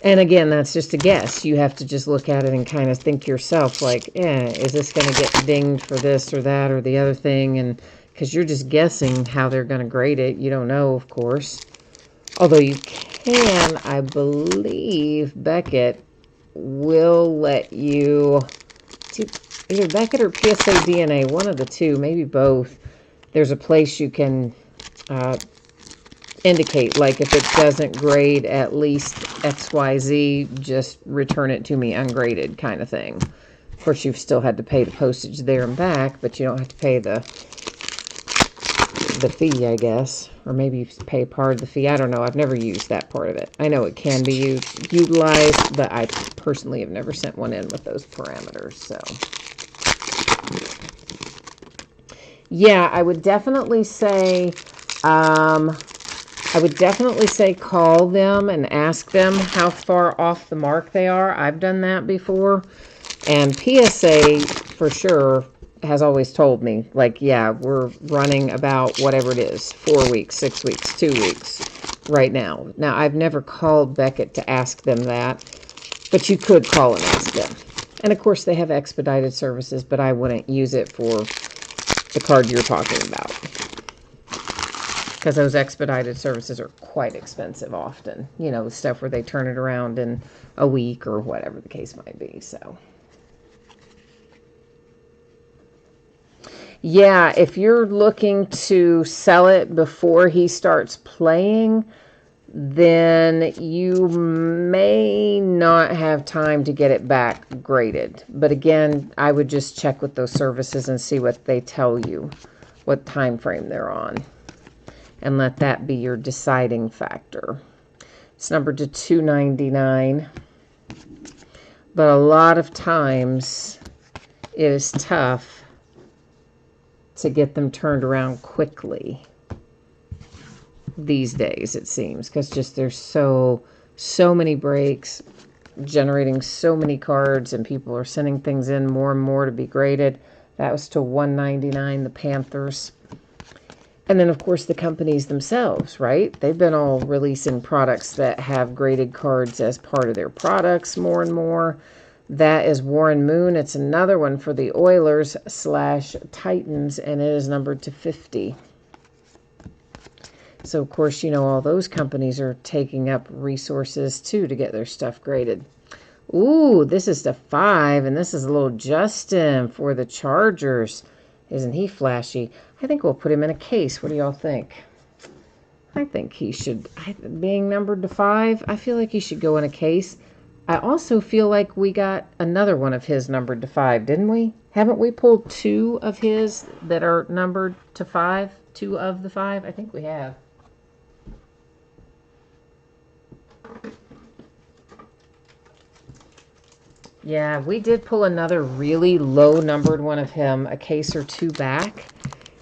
and again, that's just a guess. You have to just look at it and kind of think yourself, like, is this going to get dinged for this or that or the other thing? And because you're just guessing how they're going to grade it. You don't know, of course. Although you can, I believe, Beckett will let you, either Beckett or PSA DNA, one of the two, maybe both. There's a place you can indicate, like if it doesn't grade at least XYZ, just return it to me ungraded kind of thing. Of course, you've still had to pay the postage there and back, but you don't have to pay the fee, I guess. Or maybe you pay part of the fee. I don't know. I've never used that part of it. I know it can be utilized, but I personally have never sent one in with those parameters. So, yeah, I would definitely say, call them and ask them how far off the mark they are. I've done that before. And PSA, for sure, has always told me, like, yeah, we're running about whatever it is, 4 weeks, 6 weeks, 2 weeks right now. Now, I've never called Beckett to ask them that, but you could call and ask them. And, of course, they have expedited services, but I wouldn't use it for the card you're talking about, because those expedited services are quite expensive often. You know, stuff where they turn it around in a week or whatever the case might be, so... Yeah, if you're looking to sell it before he starts playing, then you may not have time to get it back graded. But again, I would just check with those services and see what they tell you, what time frame they're on, and let that be your deciding factor. It's numbered to $2.99, but a lot of times it is tough to get them turned around quickly these days, it seems, because just there's so many breaks, generating so many cards, and people are sending things in more and more to be graded. That was to $1.99, the Panthers. And then, of course, the companies themselves, right? They've been all releasing products that have graded cards as part of their products more and more. That is Warren Moon. It's another one for the Oilers / Titans, and it is numbered to 50. So, of course, you know, all those companies are taking up resources, too, to get their stuff graded. Ooh, this is to 5, and this is a little Justin for the Chargers. Isn't he flashy? I think we'll put him in a case. What do y'all think? I think he should, being numbered to 5, I feel like he should go in a case. I also feel like we got another one of his numbered to 5, didn't we? Haven't we pulled 2 of his that are numbered to 5? 2 of the 5? I think we have. Yeah, we did pull another really low numbered one of him a case or 2 back.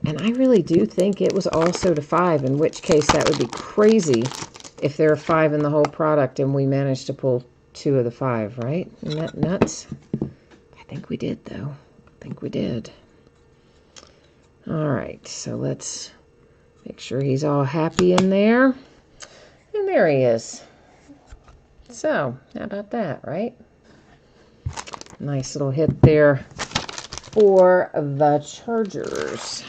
And I really do think it was also to 5, in which case that would be crazy if there are 5 in the whole product and we managed to pull 2 of the 5, right? Isn't that nuts? I think we did, though. I think we did. All right, so let's make sure he's all happy in there. And there he is. So, how about that, right? Nice little hit there for the Chargers.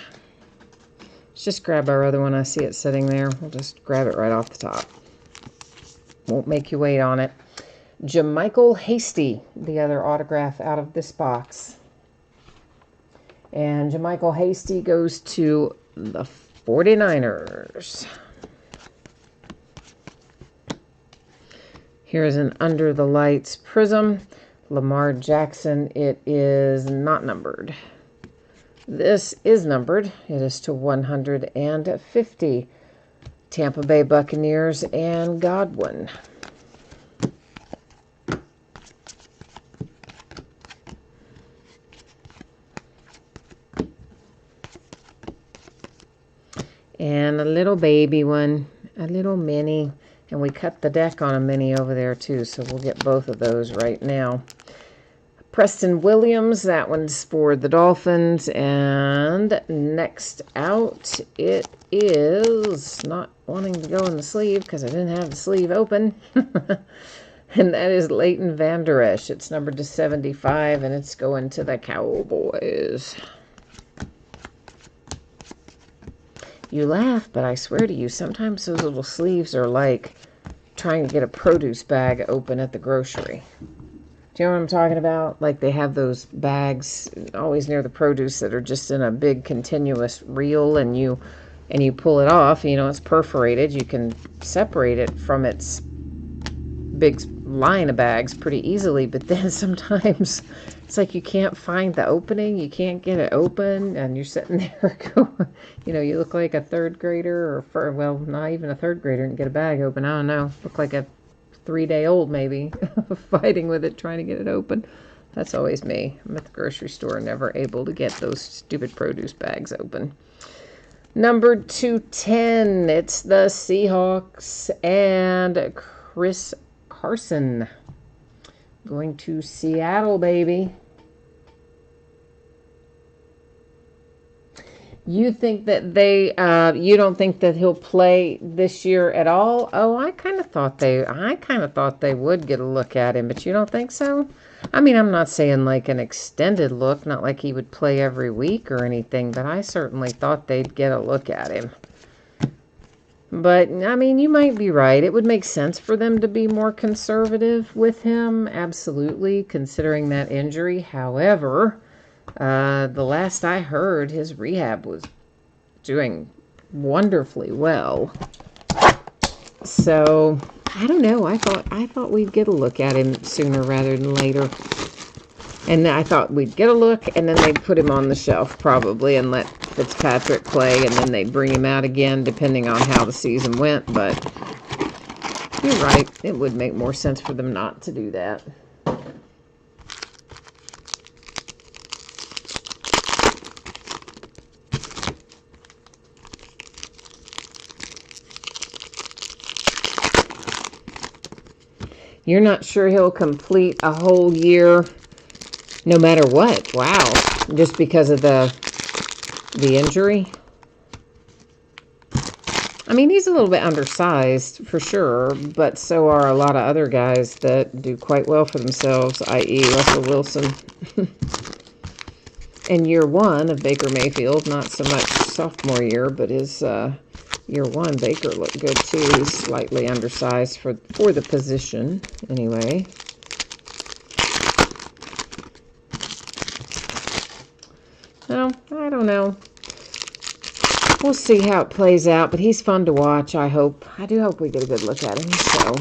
Let's just grab our other one. I see it sitting there. We'll just grab it right off the top. Won't make you wait on it. JaMycal Hasty, the other autograph out of this box. And JaMycal Hasty goes to the 49ers. Here's an Under the Lights Prism. Lamar Jackson, it is not numbered. This is numbered. It is to 150. Tampa Bay Buccaneers and Godwin. And a little baby one, a little mini. And we cut the deck on a mini over there too, so we'll get both of those right now. Preston Williams, that one's for the Dolphins. And next out, it is not wanting to go in the sleeve because I didn't have the sleeve open. And that is Leighton Vander Esch. It's numbered to 75, and it's going to the Cowboys. You laugh, but I swear to you, sometimes those little sleeves are like trying to get a produce bag open at the grocery. Do you know what I'm talking about? Like they have those bags always near the produce that are just in a big continuous reel, and you pull it off, you know, it's perforated. You can separate it from its big line of bags pretty easily, but then sometimes it's like you can't find the opening, you can't get it open, and you're sitting there going, you know, you look like a third grader, or well, not even a third grader, and get a bag open. I don't know, look like a 3-day-old maybe, fighting with it, trying to get it open. That's always me. I'm at the grocery store, never able to get those stupid produce bags open. Number 210, it's the Seahawks, and Chris Carson going to Seattle, baby. You think that you don't think that he'll play this year at all? Oh, I kind of thought they would get a look at him, but you don't think so? I mean, I'm not saying like an extended look, not like he would play every week or anything, but I certainly thought they'd get a look at him. But, I mean, you might be right. It would make sense for them to be more conservative with him, absolutely, considering that injury. However, the last I heard, his rehab was doing wonderfully well. So, I don't know. I thought we'd get a look at him sooner rather than later. And I thought we'd get a look, and then they'd put him on the shelf probably and let Fitzpatrick play, and then they'd bring him out again depending on how the season went. But you're right. It would make more sense for them not to do that. You're not sure he'll complete a whole year no matter what? Wow. Just because of the injury? I mean, he's a little bit undersized for sure, but so are a lot of other guys that do quite well for themselves, i.e. Russell Wilson. In year one of Baker Mayfield, not so much sophomore year, but his year one, Baker looked good too. He's slightly undersized for the position, anyway. Well, I don't know. We'll see how it plays out, but he's fun to watch, I hope. I do hope we get a good look at him, so.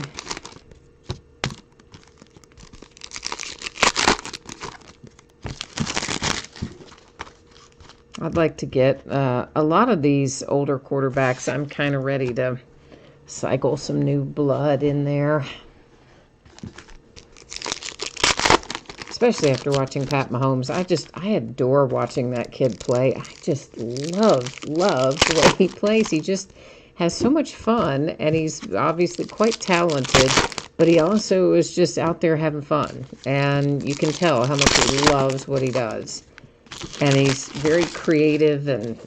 I'd like to get a lot of these older quarterbacks. I'm kind of ready to cycle some new blood in there. Especially after watching Pat Mahomes. I adore watching that kid play. I just love the way he plays. He just has so much fun, and he's obviously quite talented, but he also is just out there having fun. And you can tell how much he loves what he does. And he's very creative, and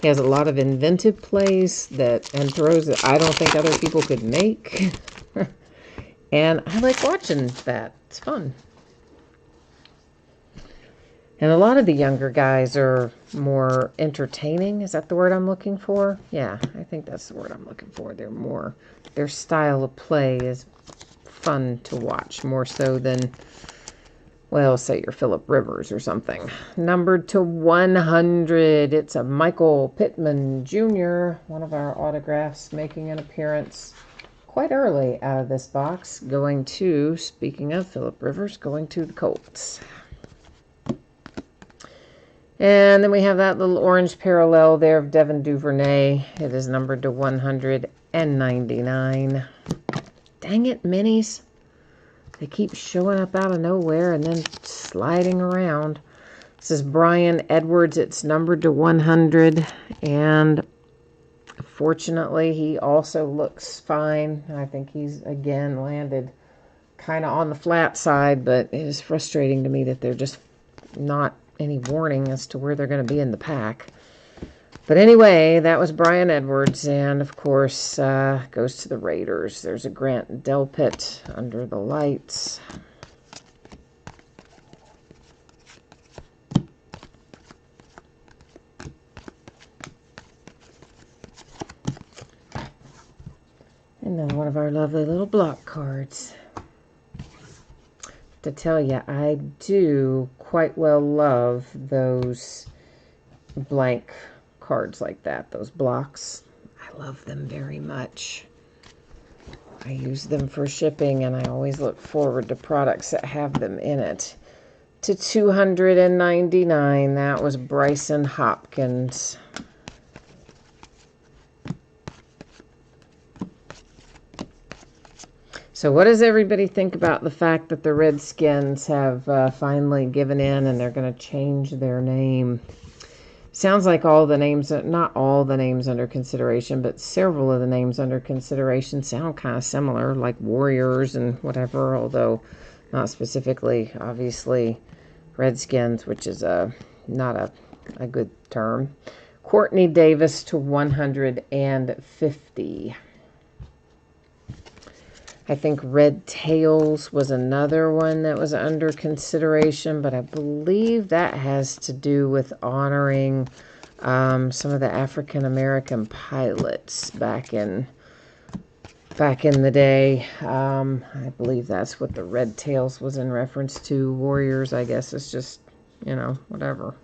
he has a lot of inventive plays and throws that I don't think other people could make. And I like watching that. It's fun. And a lot of the younger guys are more entertaining. Is that the word I'm looking for? Yeah, I think that's the word I'm looking for. Their style of play is fun to watch, more so than, well, say you're Phillip Rivers or something. Numbered to 100, it's a Michael Pittman Jr., one of our autographs, making an appearance quite early out of this box, going to, speaking of Phillip Rivers, going to the Colts. And then we have that little orange parallel there of Devin Duvernay. It is numbered to 199. Dang it, minis. They keep showing up out of nowhere and then sliding around. This is Bryan Edwards. It's numbered to 100. And fortunately, he also looks fine. I think he's, again, landed kind of on the flat side. But it is frustrating to me that they're just not any warning as to where they're going to be in the pack. But anyway, that was Bryan Edwards, and of course, goes to the Raiders. There's a Grant Delpit under the lights. And then one of our lovely little block cards. To tell you, I do quite well love those blank cards like that, those blocks. I love them very much. I use them for shipping, and I always look forward to products that have them in it. To 299, that was Brycen Hopkins. So what does everybody think about the fact that the Redskins have finally given in and they're going to change their name? Sounds like all the names, not all the names under consideration, but several of the names under consideration sound kind of similar, like Warriors and whatever, although not specifically, obviously, Redskins, which is not a good term. Courtney Davis to 150. I think Red Tails was another one that was under consideration, but I believe that has to do with honoring some of the African American pilots back in the day. I believe that's what the Red Tails was in reference to. Warriors, I guess, is just, you know, whatever.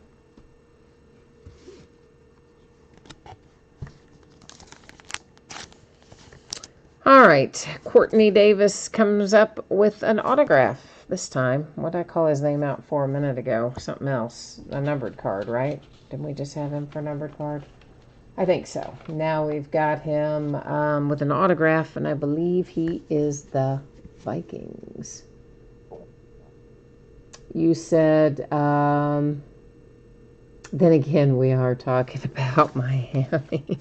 All right, Courtney Davis comes up with an autograph this time. What did I call his name out for a minute ago? Something else. A numbered card, right? Didn't we just have him for a numbered card? I think so. Now we've got him with an autograph, and I believe he is the Vikings. You said, then again, we are talking about Miami.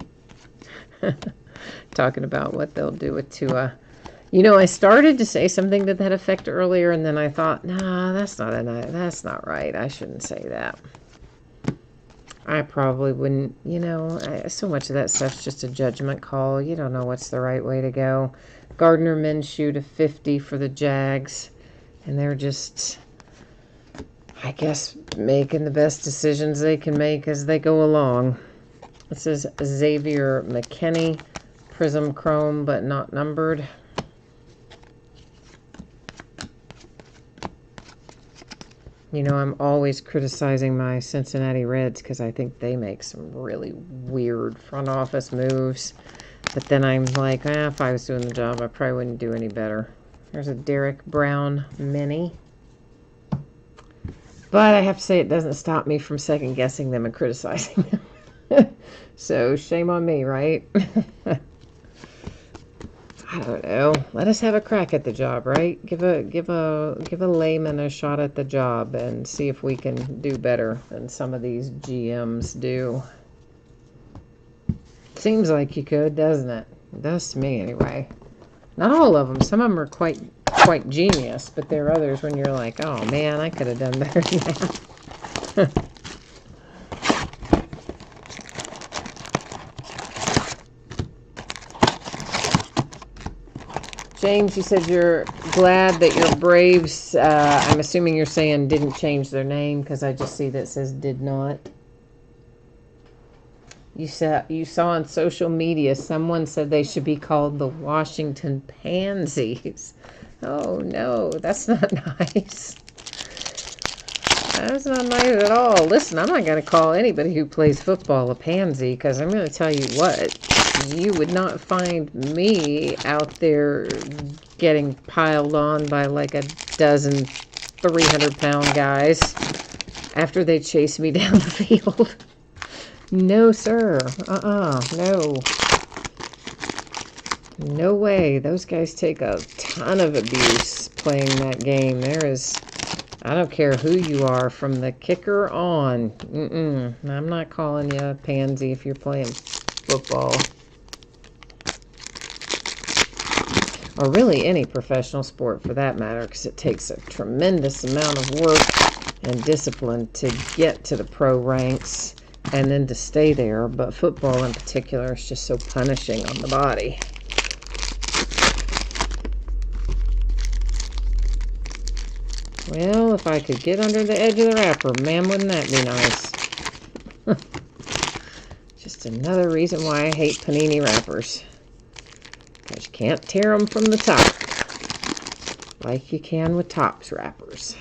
Talking about what they'll do with Tua. You know, I started to say something to that effect earlier, and then I thought, nah, that's not right. I shouldn't say that. I probably wouldn't, you know, so much of that stuff's just a judgment call. You don't know what's the right way to go. Gardner Minshew to 50 for the Jags, and they're just, I guess, making the best decisions they can make as they go along. This is Xavier McKinney. Prism Chrome, but not numbered. You know, I'm always criticizing my Cincinnati Reds because I think they make some really weird front office moves. But then I'm like, if I was doing the job, I probably wouldn't do any better. There's a Derek Brown mini. But I have to say, it doesn't stop me from second-guessing them and criticizing them. So, shame on me, right? I don't know. Let us have a crack at the job, right? Give a layman a shot at the job and see if we can do better than some of these GMs do. Seems like you could, doesn't it? It does to me, anyway. Not all of them. Some of them are quite genius, but there are others when you're like, oh man, I could have done better than that. James, you said you're glad that your Braves, I'm assuming you're saying didn't change their name, because I just see that it says did not. You saw on social media someone said they should be called the Washington Pansies. Oh no, that's not nice. That's not nice at all. Listen, I'm not going to call anybody who plays football a pansy, because I'm going to tell you what. You would not find me out there getting piled on by like a dozen 300-pound guys after they chase me down the field. No, sir. No. No way. Those guys take a ton of abuse playing that game. There is I don't care who you are, from the kicker on. I'm not calling you a pansy if you're playing football. Or really any professional sport for that matter, because it takes a tremendous amount of work and discipline to get to the pro ranks and then to stay there. But football in particular is just so punishing on the body. Well, if I could get under the edge of the wrapper, man, wouldn't that be nice? Just another reason why I hate panini wrappers. Because you can't tear them from the top like you can with Topps wrappers.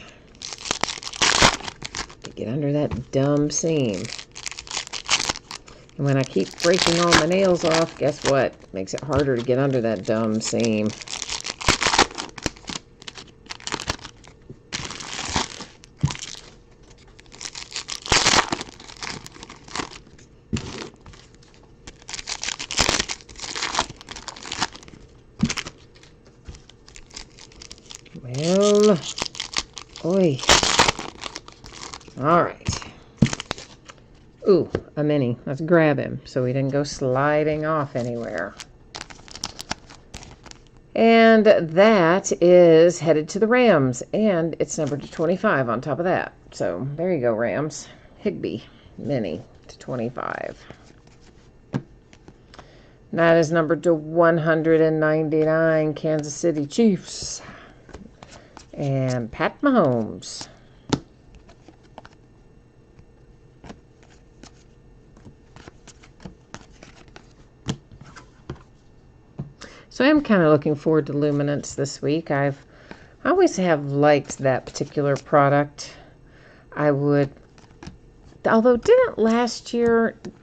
To get under that dumb seam. And when I keep breaking all my nails off, guess what? It makes it harder to get under that dumb seam. Well, oi. All right. Ooh, a mini. Let's grab him so he didn't go sliding off anywhere. And that is headed to the Rams, and it's numbered to 25 on top of that. So there you go, Rams. Higbee mini to 25. That is numbered to 199, Kansas City Chiefs. And Pat Mahomes. So I am kind of looking forward to Luminance this week. I always have liked that particular product. Although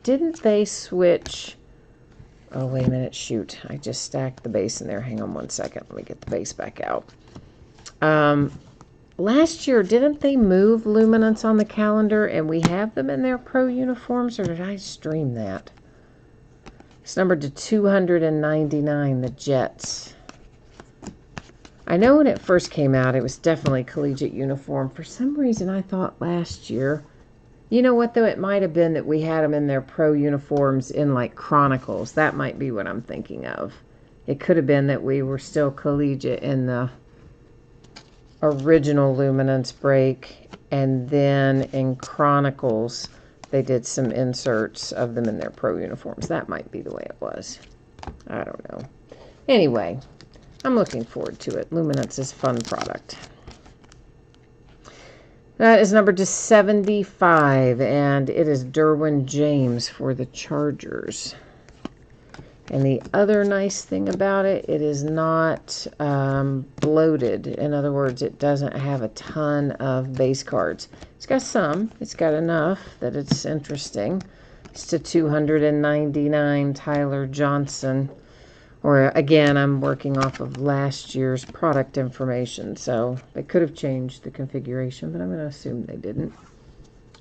didn't they switch? Oh, wait a minute, shoot. I just stacked the base in there. Hang on one second. Let me get the base back out. Last year, didn't they move Luminance on the calendar and we have them in their pro uniforms, or did I stream that? It's numbered to 299, the Jets. I know when it first came out, it was definitely collegiate uniform. For some reason, I thought last year, you know what, though? It might have been that we had them in their pro uniforms in, like, Chronicles. That might be what I'm thinking of. It could have been that we were still collegiate in the original Luminance break, and then in Chronicles they did some inserts of them in their pro uniforms. That might be the way it was. I don't know. Anyway, I'm looking forward to it. Luminance is a fun product. That is numbered to 75, and it is Derwin James for the Chargers. And the other nice thing about it, it is not bloated. In other words, it doesn't have a ton of base cards. It's got some. It's got enough that it's interesting. It's to 299, Tyler Johnson. Or, again, I'm working off of last year's product information. So they could have changed the configuration, but I'm going to assume they didn't.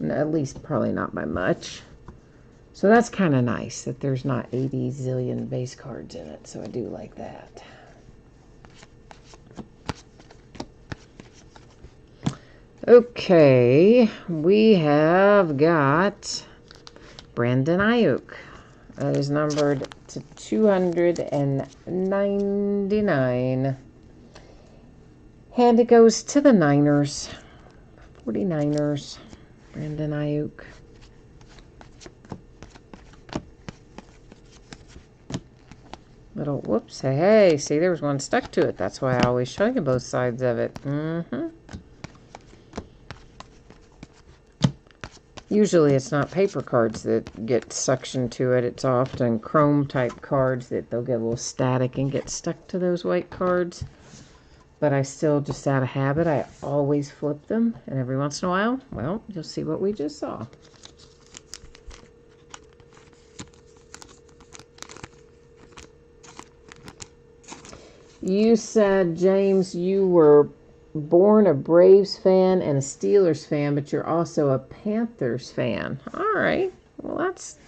At least probably not by much. So that's kind of nice that there's not 80 zillion base cards in it. So I do like that. Okay, we have got Brandon Ayuk. That is numbered to 299. And it goes to the Niners. 49ers. Brandon Ayuk. Little, whoops, hey, see, there was one stuck to it. That's why I always show you both sides of it. Usually it's not paper cards that get suction to it. It's often chrome type cards that they'll get a little static and get stuck to those white cards. But I still, just out of habit, I always flip them. And every once in a while, well, you'll see what we just saw. You said, James, you were born a Braves fan and a Steelers fan, but you're also a Panthers fan. All right. Well, that's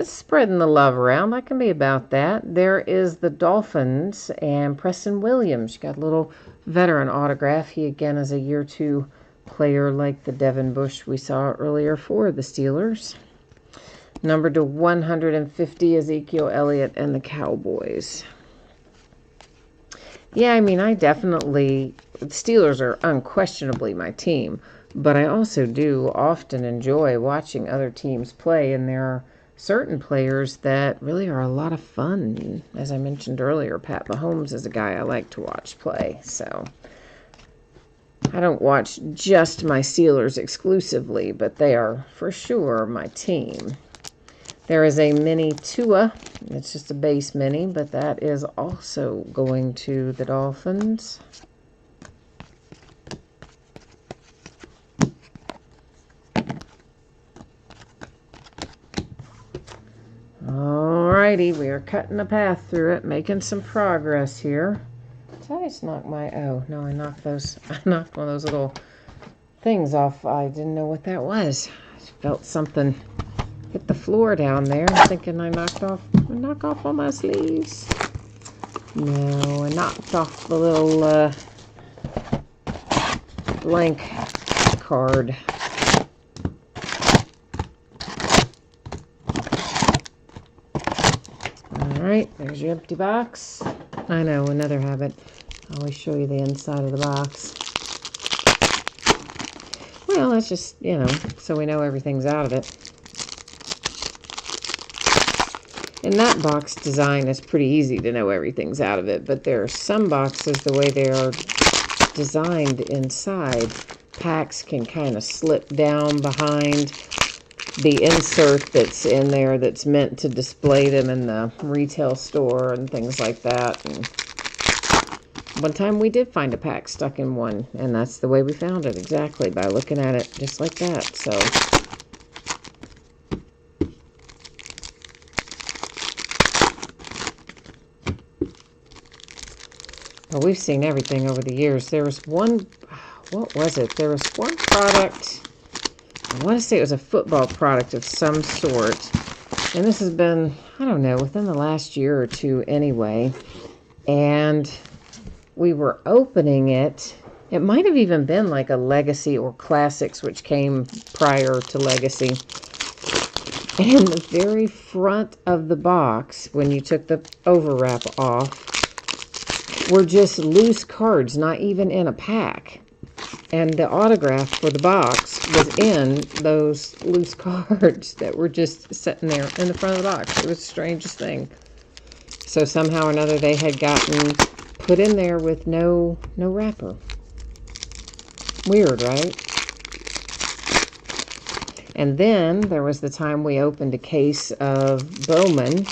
spreading the love around. I can be about that. There is the Dolphins and Preston Williams. You got a little veteran autograph. He again is a year 2 player like the Devin Bush we saw earlier for the Steelers. Number to 150, Ezekiel Elliott and the Cowboys. Yeah, I mean, the Steelers are unquestionably my team, but I also do often enjoy watching other teams play, and there are certain players that really are a lot of fun. As I mentioned earlier, Pat Mahomes is a guy I like to watch play, so I don't watch just my Steelers exclusively, but they are for sure my team. There is a mini Tua. It's just a base mini, but that is also going to the Dolphins. Alrighty, we are cutting a path through it, making some progress here. Did I just knock my... Oh, no, I knocked one of those little things off. I didn't know what that was. I felt something hit the floor down there. I'm thinking I knock off all my sleeves. No, I knocked off the little blank card. Alright, there's your empty box. I know, another habit. I always show you the inside of the box. Well, that's just, so we know everything's out of it. And that box design is pretty easy to know everything's out of it, but there are some boxes, the way they are designed inside, packs can kind of slip down behind the insert that's in there that's meant to display them in the retail store and things like that. And one time we did find a pack stuck in one, and that's the way we found it, exactly, by looking at it just like that. So well, we've seen everything over the years. There was one, what was it? There was one product, I want to say it was a football product of some sort. And this has been, I don't know, within the last year or two anyway. And we were opening it. It might have even been like a Legacy or Classics, which came prior to Legacy. And the very front of the box, when you took the overwrap off, were just loose cards, not even in a pack. And the autograph for the box was in those loose cards that were just sitting there in the front of the box. It was the strangest thing. So somehow or another they had gotten put in there with no wrapper. Weird, right? And then there was the time we opened a case of Bowman,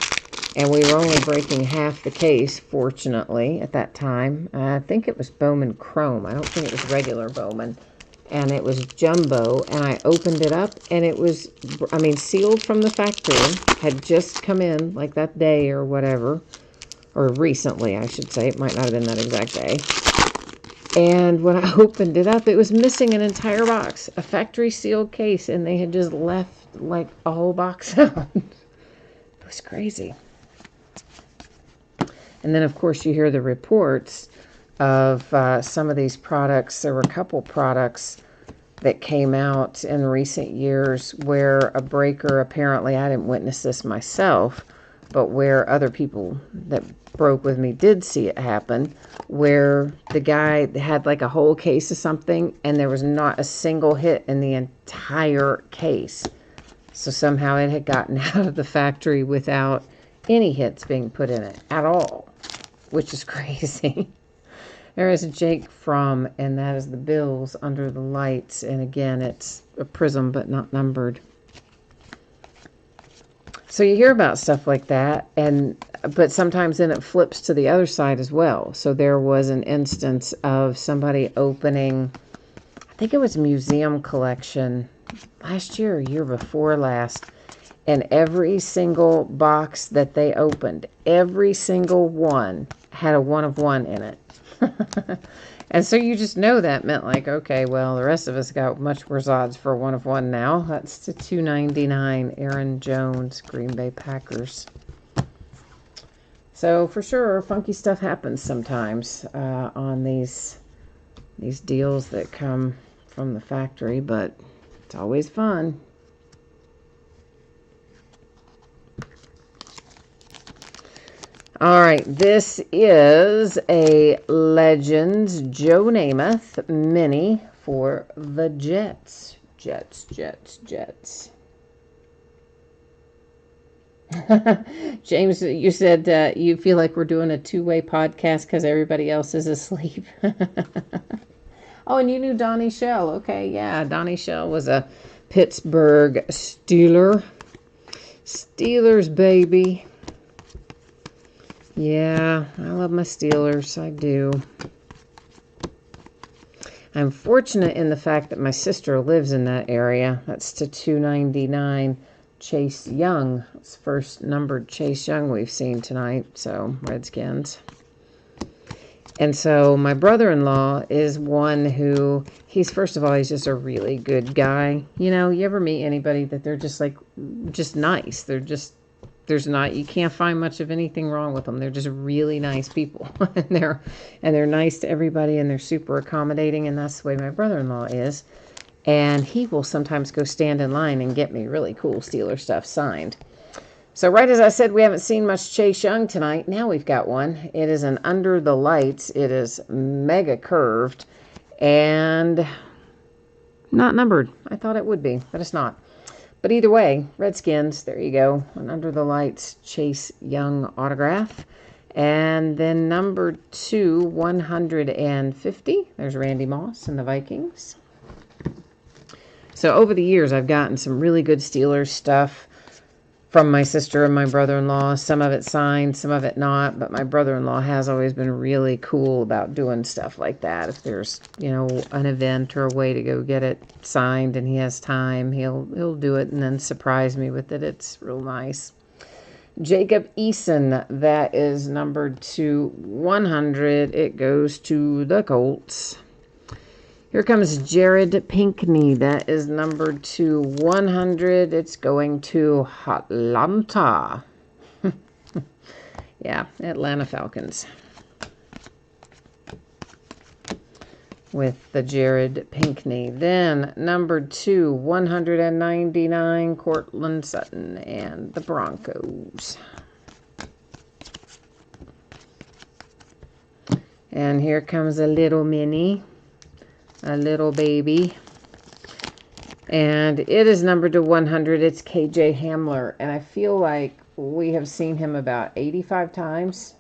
and we were only breaking half the case, fortunately, at that time. I think it was Bowman Chrome. I don't think it was regular Bowman. And it was jumbo, and I opened it up, and it was, sealed from the factory. Had just come in, like that day or whatever. Or recently, I should say. It might not have been that exact day. And when I opened it up, it was missing an entire box. A factory sealed case, and they had just left, like, a whole box out. It was crazy. And then, of course, you hear the reports of some of these products. There were a couple products that came out in recent years where a breaker, apparently, I didn't witness this myself, but where other people that broke with me did see it happen, where the guy had like a whole case of something and there was not a single hit in the entire case. So somehow it had gotten out of the factory without any hits being put in it at all, which is crazy. There is Jake Fromm, and that is the Bills under the lights. And again, it's a prism, but not numbered. So you hear about stuff like that, but sometimes then it flips to the other side as well. So there was an instance of somebody opening, I think it was a museum collection last year or year before last, and every single box that they opened, every single one had a 1 of 1 in it. And so you just know that meant like, okay, well, the rest of us got much worse odds for a 1 of 1 now. That's to $2.99, Aaron Jones, Green Bay Packers. So for sure, funky stuff happens sometimes on these these deals that come from the factory, but it's always fun. All right, this is a Legends Joe Namath mini for the Jets. Jets. James, you said you feel like we're doing a two-way podcast because everybody else is asleep. Oh, and you knew Donnie Shell. Okay, yeah, Donnie Shell was a Pittsburgh Steeler. Steelers, baby. Yeah, I love my Steelers. I do. I'm fortunate in the fact that my sister lives in that area. That's to 299 Chase Young. It's first numbered Chase Young we've seen tonight. So, Redskins. And so my brother-in-law is one who, first of all, he's just a really good guy. You know, you ever meet anybody that they're just nice. You can't find much of anything wrong with them. They're just really nice people. and they're nice to everybody, and they're super accommodating, and that's the way my brother-in-law is. And he will sometimes go stand in line and get me really cool Steeler stuff signed. So right as I said, we haven't seen much Chase Young tonight. Now we've got one. It is an Under the Lights. It is mega curved and not numbered. I thought it would be, but it's not. But either way, Redskins, there you go. An Under the Lights Chase Young autograph. And then number 2, 150. There's Randy Moss and the Vikings. So over the years, I've gotten some really good Steelers stuff from my sister and my brother-in-law. Some of it signed, some of it not. But my brother-in-law has always been really cool about doing stuff like that. If there's, an event or a way to go get it signed and he has time, he'll do it and then surprise me with it. It's real nice. Jacob Eason, that is numbered to 100. It goes to the Colts. Here comes Jared Pinkney. That is numbered to 100. It's going to Atlanta. Yeah, Atlanta Falcons. With the Jared Pinkney. Then, number 2, 199, Cortland Sutton and the Broncos. And here comes a little mini. A little baby. And it is numbered to 100. It's KJ Hamler. And I feel like we have seen him about 85 times.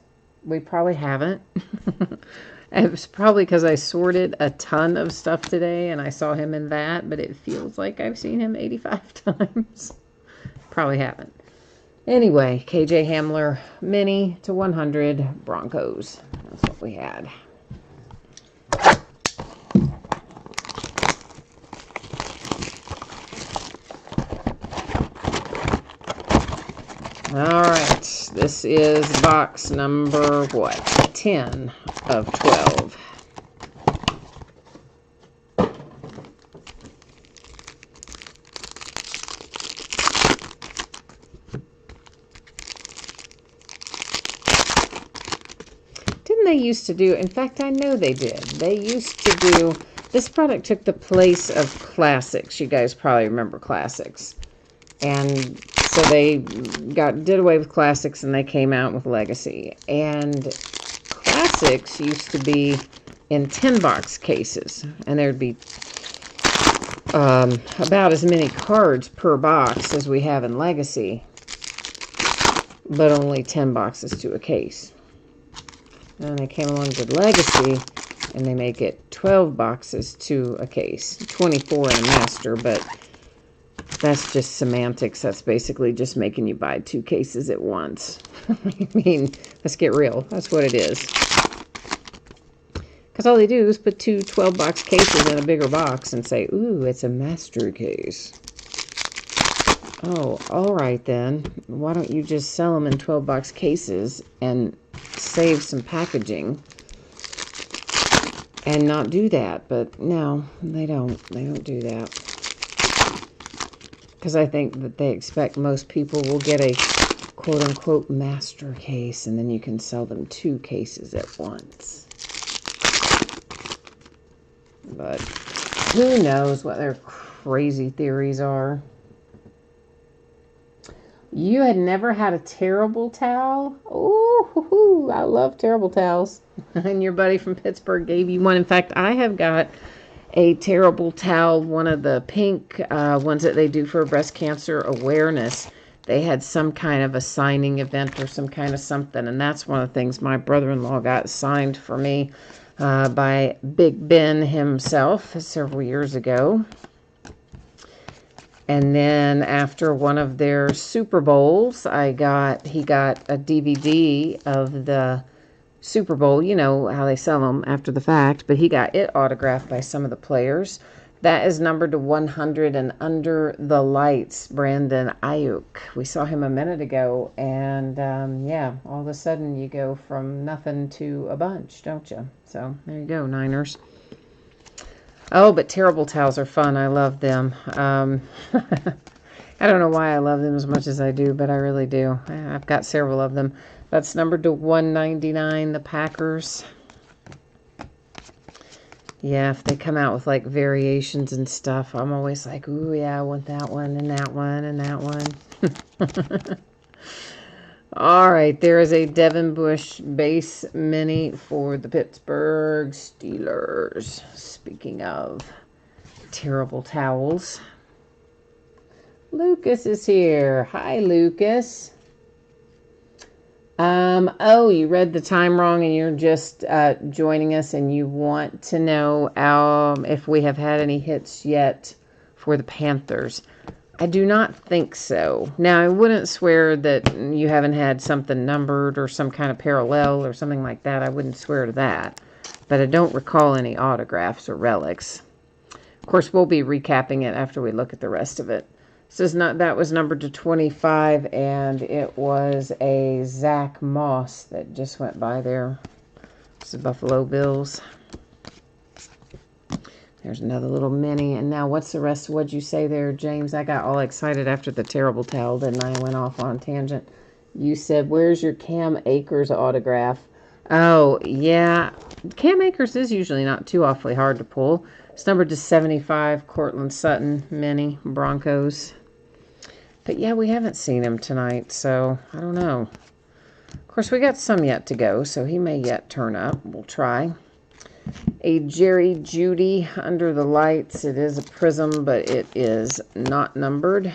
We probably haven't. It was probably because I sorted a ton of stuff today and I saw him in that. But it feels like I've seen him 85 times. Probably haven't. Anyway, KJ Hamler, mini to 100, Broncos. That's what we had. All right, this is box number, 10 of 12. Didn't they used to do, in fact, I know they did. They used to do, this product took the place of Classics. You guys probably remember Classics. And so they did away with Classics and they came out with Legacy. And Classics used to be in 10-box cases. And there'd be about as many cards per box as we have in Legacy. But only 10 boxes to a case. And they came along with Legacy and they make it 12 boxes to a case. 24 in a master, but that's just semantics. That's basically just making you buy 2 cases at once. I mean, let's get real. That's what it is. Because all they do is put 2 12-box cases in a bigger box and say, ooh, it's a master case. Oh, all right then. Why don't you just sell them in 12-box cases and save some packaging and not do that? But no, they don't. They don't do that. Because I think that they expect most people will get a quote-unquote master case, and then you can sell them 2 cases at once. But who knows what their crazy theories are. You had never had a terrible towel? Oh, I love terrible towels. And your buddy from Pittsburgh gave you one. In fact, I have got a terrible towel, one of the pink ones that they do for breast cancer awareness. They had some kind of a signing event or some kind of something, and that's one of the things my brother-in-law got signed for me by Big Ben himself several years ago. And then after one of their Super Bowls, he got a DVD of the Super Bowl. You know how they sell them after the fact, but he got it autographed by some of the players. That is numbered to 100 and Under the Lights, Brandon Ayuk. We saw him a minute ago, and yeah, all of a sudden you go from nothing to a bunch, don't you? So there you go, Niners. Oh, but terrible towels are fun. I love them. I don't know why I love them as much as I do, but I really do. I've got several of them. That's numbered to 199, the Packers. Yeah, if they come out with like variations and stuff, I'm always like, ooh, yeah, I want that one and that one and that one. All right, there is a Devin Bush base mini for the Pittsburgh Steelers. Speaking of terrible towels, Lucas is here. Hi, Lucas. Oh, you read the time wrong and you're just joining us and you want to know if we have had any hits yet for the Panthers. I do not think so. Now, I wouldn't swear that you haven't had something numbered or some kind of parallel or something like that. I wouldn't swear to that. But I don't recall any autographs or relics. Of course, we'll be recapping it after we look at the rest of it. That was numbered to 25, and it was a Zach Moss that just went by there. This is Buffalo Bills. There's another little mini. And now what's the rest? What'd you say there, James? I got all excited after the terrible towel, didn't I? I went off on a tangent. You said, where's your Cam Akers autograph? Oh, yeah. Cam Akers is usually not too awfully hard to pull. It's numbered to 75, Cortland Sutton, mini, Broncos. But yeah, we haven't seen him tonight, so I don't know. Of course, we got some yet to go, so he may yet turn up. We'll try. A Jerry Jeudy Under the Lights. It is a prism, but it is not numbered.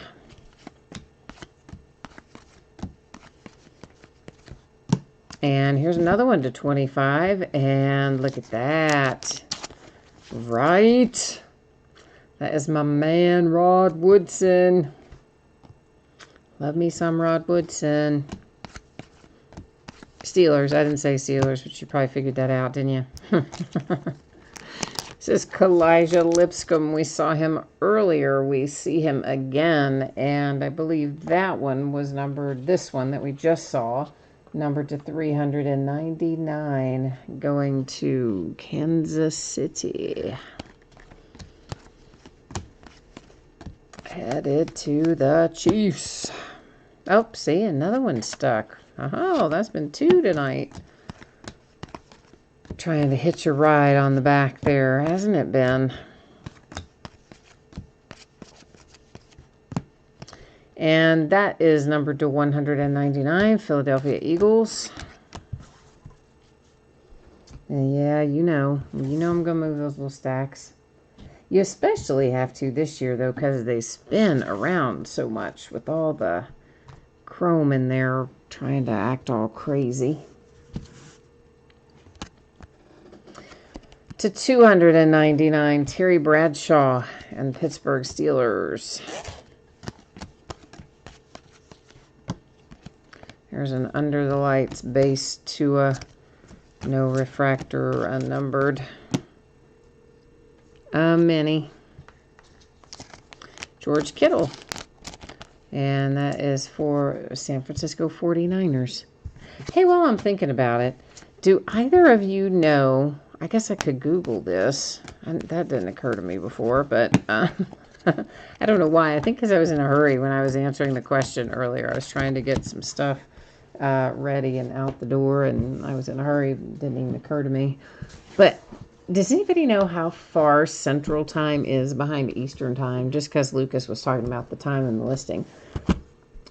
And here's another one to 25. And look at that. Right. That is my man, Rod Woodson. Love me some Rod Woodson. Steelers. I didn't say Steelers, but you probably figured that out, didn't you? This is Kalijah Lipscomb. We saw him earlier. We see him again, and I believe that one was numbered, this one that we just saw, numbered to 399, going to Kansas City. Headed to the Chiefs. Oh, see, another one stuck. Oh, that's been two tonight. Trying to hitch a ride on the back there, hasn't it been? And that is numbered to 199, Philadelphia Eagles. And yeah, you know I'm going to move those little stacks. You especially have to this year, though, because they spin around so much with all the chrome in there trying to act all crazy. To 299, Terry Bradshaw and Pittsburgh Steelers. There's an Under the Lights base to a no refractor, unnumbered. A mini. George Kittle. And that is for San Francisco 49ers. Hey, while I'm thinking about it, do either of you know, I guess I could Google this. That didn't occur to me before, but I don't know why. I think because I was in a hurry when I was answering the question earlier. I was trying to get some stuff ready and out the door, and I was in a hurry. It didn't even occur to me. But Does anybody know how far Central Time is behind Eastern Time? Just because Lucas was talking about the time in the listing.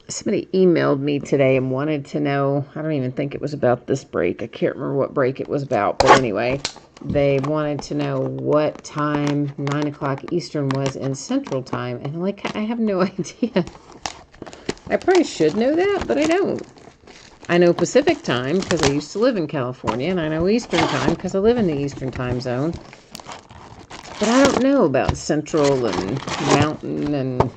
Somebody emailed me today and wanted to know, I don't even think it was about this break. I can't remember what break it was about. But anyway, they wanted to know what time 9 o'clock Eastern was in Central Time. And I have no idea. I probably should know that, but I don't. I know Pacific Time because I used to live in California. And I know Eastern Time because I live in the Eastern Time Zone. But I don't know about Central and Mountain and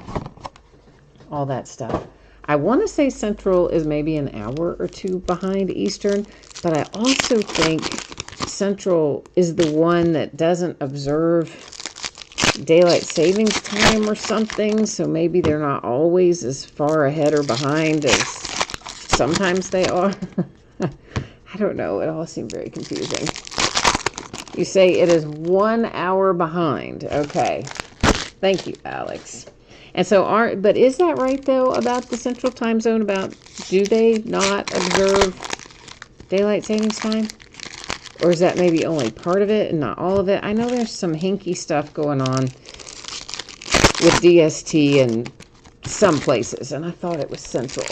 all that stuff. I want to say Central is maybe an hour or two behind Eastern, but I also think Central is the one that doesn't observe daylight savings time or something, so maybe they're not always as far ahead or behind as sometimes they are. I don't know. It all seemed very confusing. You say it is 1 hour behind. Okay. Thank you, Alex. And so, but is that right, though, about the Central Time Zone? About, do they not observe daylight savings time? Or is that maybe only part of it and not all of it? I know there's some hinky stuff going on with DST in some places, and I thought it was Central.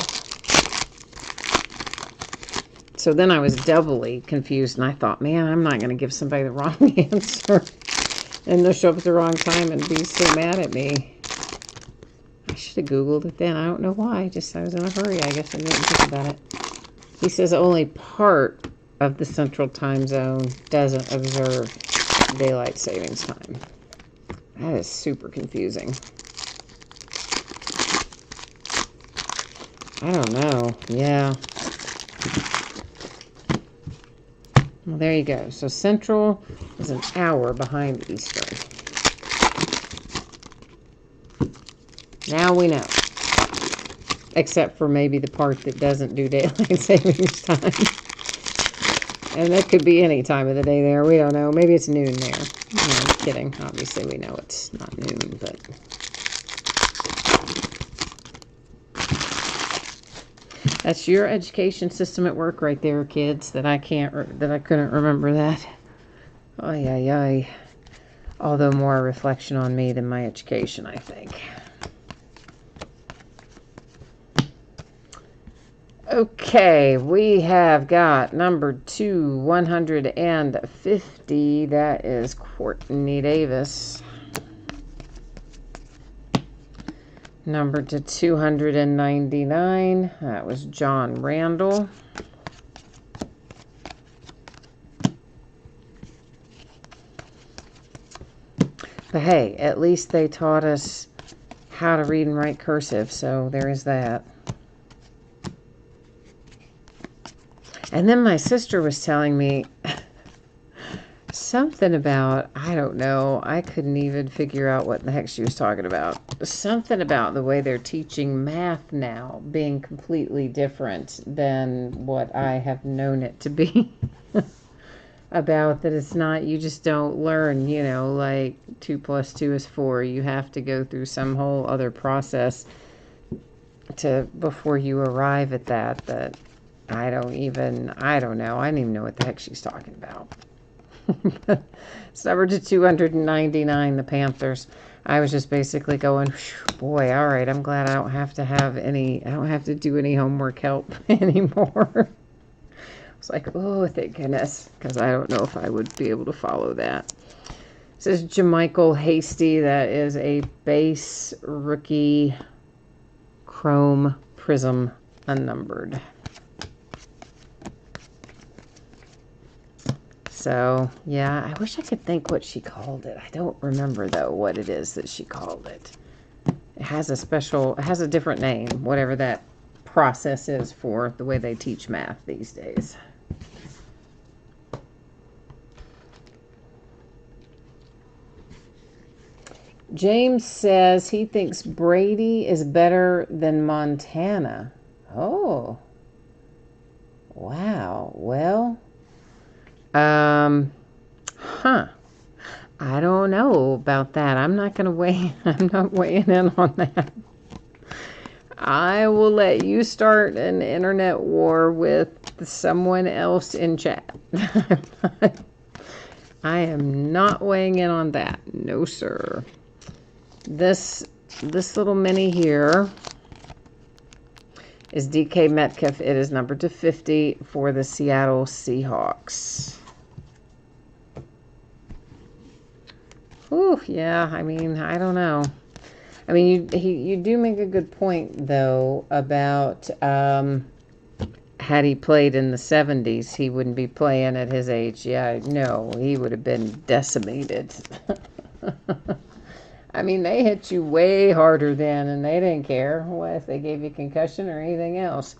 So then I was doubly confused, and I thought, man, I'm not going to give somebody the wrong answer. And they'll show up at the wrong time and be so mad at me. I should have Googled it then. I don't know why. Just I was in a hurry. I guess I didn't think about it. He says only part of the Central Time Zone doesn't observe daylight savings time. That is super confusing. I don't know. Yeah. Well, there you go. So Central is an hour behind Eastern. Now we know. Except for maybe the part that doesn't do daylight savings time. And that could be any time of the day there. We don't know. Maybe it's noon there. No, I'm kidding. Obviously we know it's not noon, but... That's your education system at work right there, kids, that I couldn't remember that. Ay, ay, ay. Although more a reflection on me than my education, I think. Okay, we have got number 150. That is Courtney Davis. Number 299. That was John Randall. But hey, at least they taught us how to read and write cursive, so there is that. And then my sister was telling me something about, I don't know, I couldn't even figure out what the heck she was talking about. Something about the way they're teaching math now being completely different than what I have known it to be. About that it's not, you just don't learn, you know, like 2 plus 2 is 4. You have to go through some whole other process before you arrive at that I don't know. I don't even know what the heck she's talking about. It's number 299, the Panthers. I was just basically going, boy, all right, I'm glad I don't have to do any homework help anymore. It's like, oh, thank goodness, because I don't know if I would be able to follow that. It says Jamichael Hasty. That is a base rookie Chrome Prism unnumbered. So, yeah, I wish I could think what she called it. I don't remember, though, what it is that she called it. It has a different name, whatever that process is for the way they teach math these days. James says he thinks Brady is better than Montana. Oh. Wow. Well, I don't know about that. I'm not weighing in on that. I will let you start an internet war with someone else in chat. I am not weighing in on that. No, sir. This little mini here is DK Metcalf. It is numbered to 50 for the Seattle Seahawks. Ooh, yeah, I mean, I don't know. I mean, you do make a good point, though, about had he played in the 70s, he wouldn't be playing at his age. Yeah, no, he would have been decimated. I mean, they hit you way harder then, and they didn't care if they gave you concussion or anything else.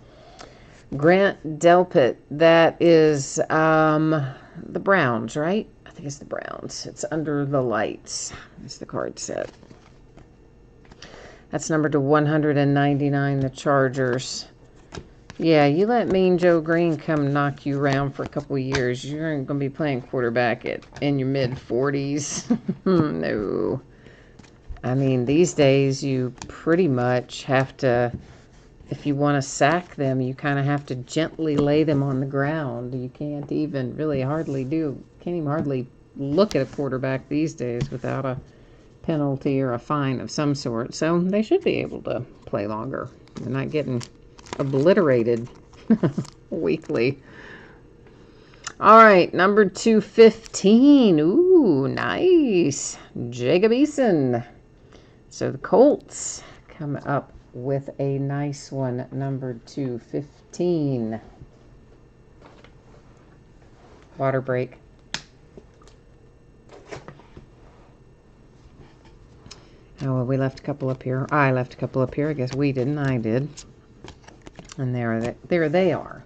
Grant Delpit, that is the Browns, right? I think it's the Browns. It's under the lights. That's the card set. That's numbered to 199, the Chargers. Yeah, you let Mean Joe Green come knock you around for a couple of years, you're going to be playing quarterback in your mid-40s. No. I mean, these days you pretty much have to, if you want to sack them, you kind of have to gently lay them on the ground. You can't even hardly look at a quarterback these days without a penalty or a fine of some sort. So they should be able to play longer. They're not getting obliterated weekly. All right, number 215. Ooh, nice. Jacob Eason. So the Colts come up with a nice one, number 215. Water break. Oh, well, we left a couple up here. I left a couple up here. I guess we didn't. I did. And there they are.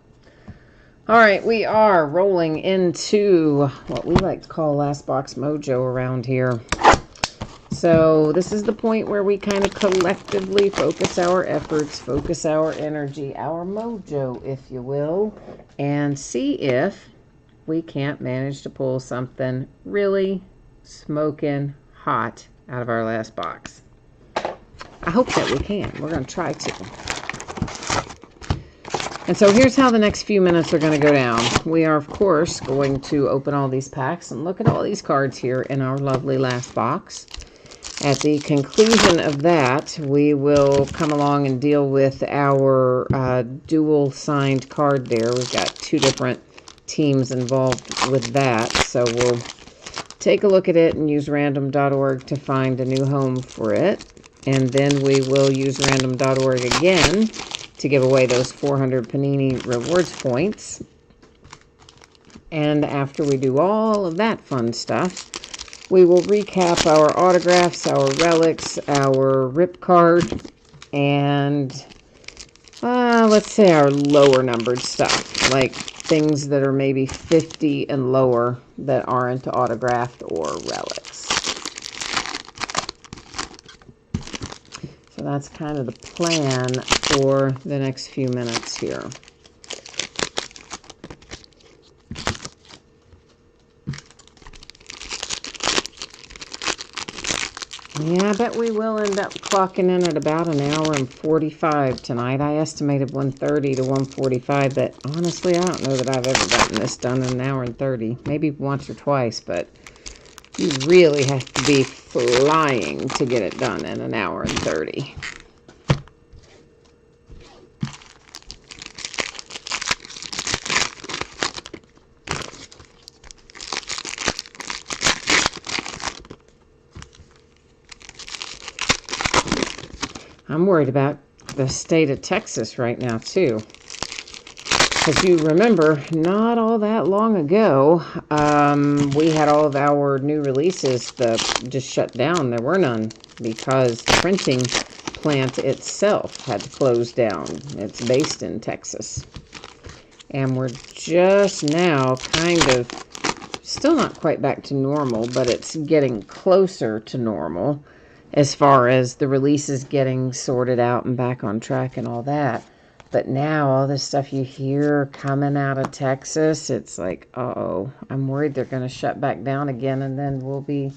All right, we are rolling into what we like to call Last Box Mojo around here. So this is the point where we kind of collectively focus our efforts, focus our energy, our mojo, if you will, and see if we can't manage to pull something really smoking hot out of our last box. I hope that we can. We're going to try to. And so here's how the next few minutes are going to go down. We are, of course, going to open all these packs and look at all these cards here in our lovely last box. At the conclusion of that, we will come along and deal with our dual signed card there. We've got two different teams involved with that. So we'll take a look at it and use random.org to find a new home for it. And then we will use random.org again to give away those 400 Panini Rewards points. And after we do all of that fun stuff, we will recap our autographs, our relics, our rip card, and let's say our lower numbered stuff, like things that are maybe 50 and lower that aren't autographed or relics. So that's kind of the plan for the next few minutes here. Yeah, I bet we will end up clocking in at about an hour and 45 tonight. I estimated 1:30 to 1:45, but honestly, I don't know that I've ever gotten this done in an hour and 30. Maybe once or twice, but you really have to be flying to get it done in an hour and 30. I'm worried about the state of Texas right now, too. Because you remember, not all that long ago, we had all of our new releases just shut down. There were none because the printing plant itself had to close down. It's based in Texas. And we're just now kind of, still not quite back to normal, but it's getting closer to normal as far as the releases getting sorted out and back on track and all that. But now all this stuff you hear coming out of Texas, it's like, uh-oh, I'm worried they're going to shut back down again, and then we'll be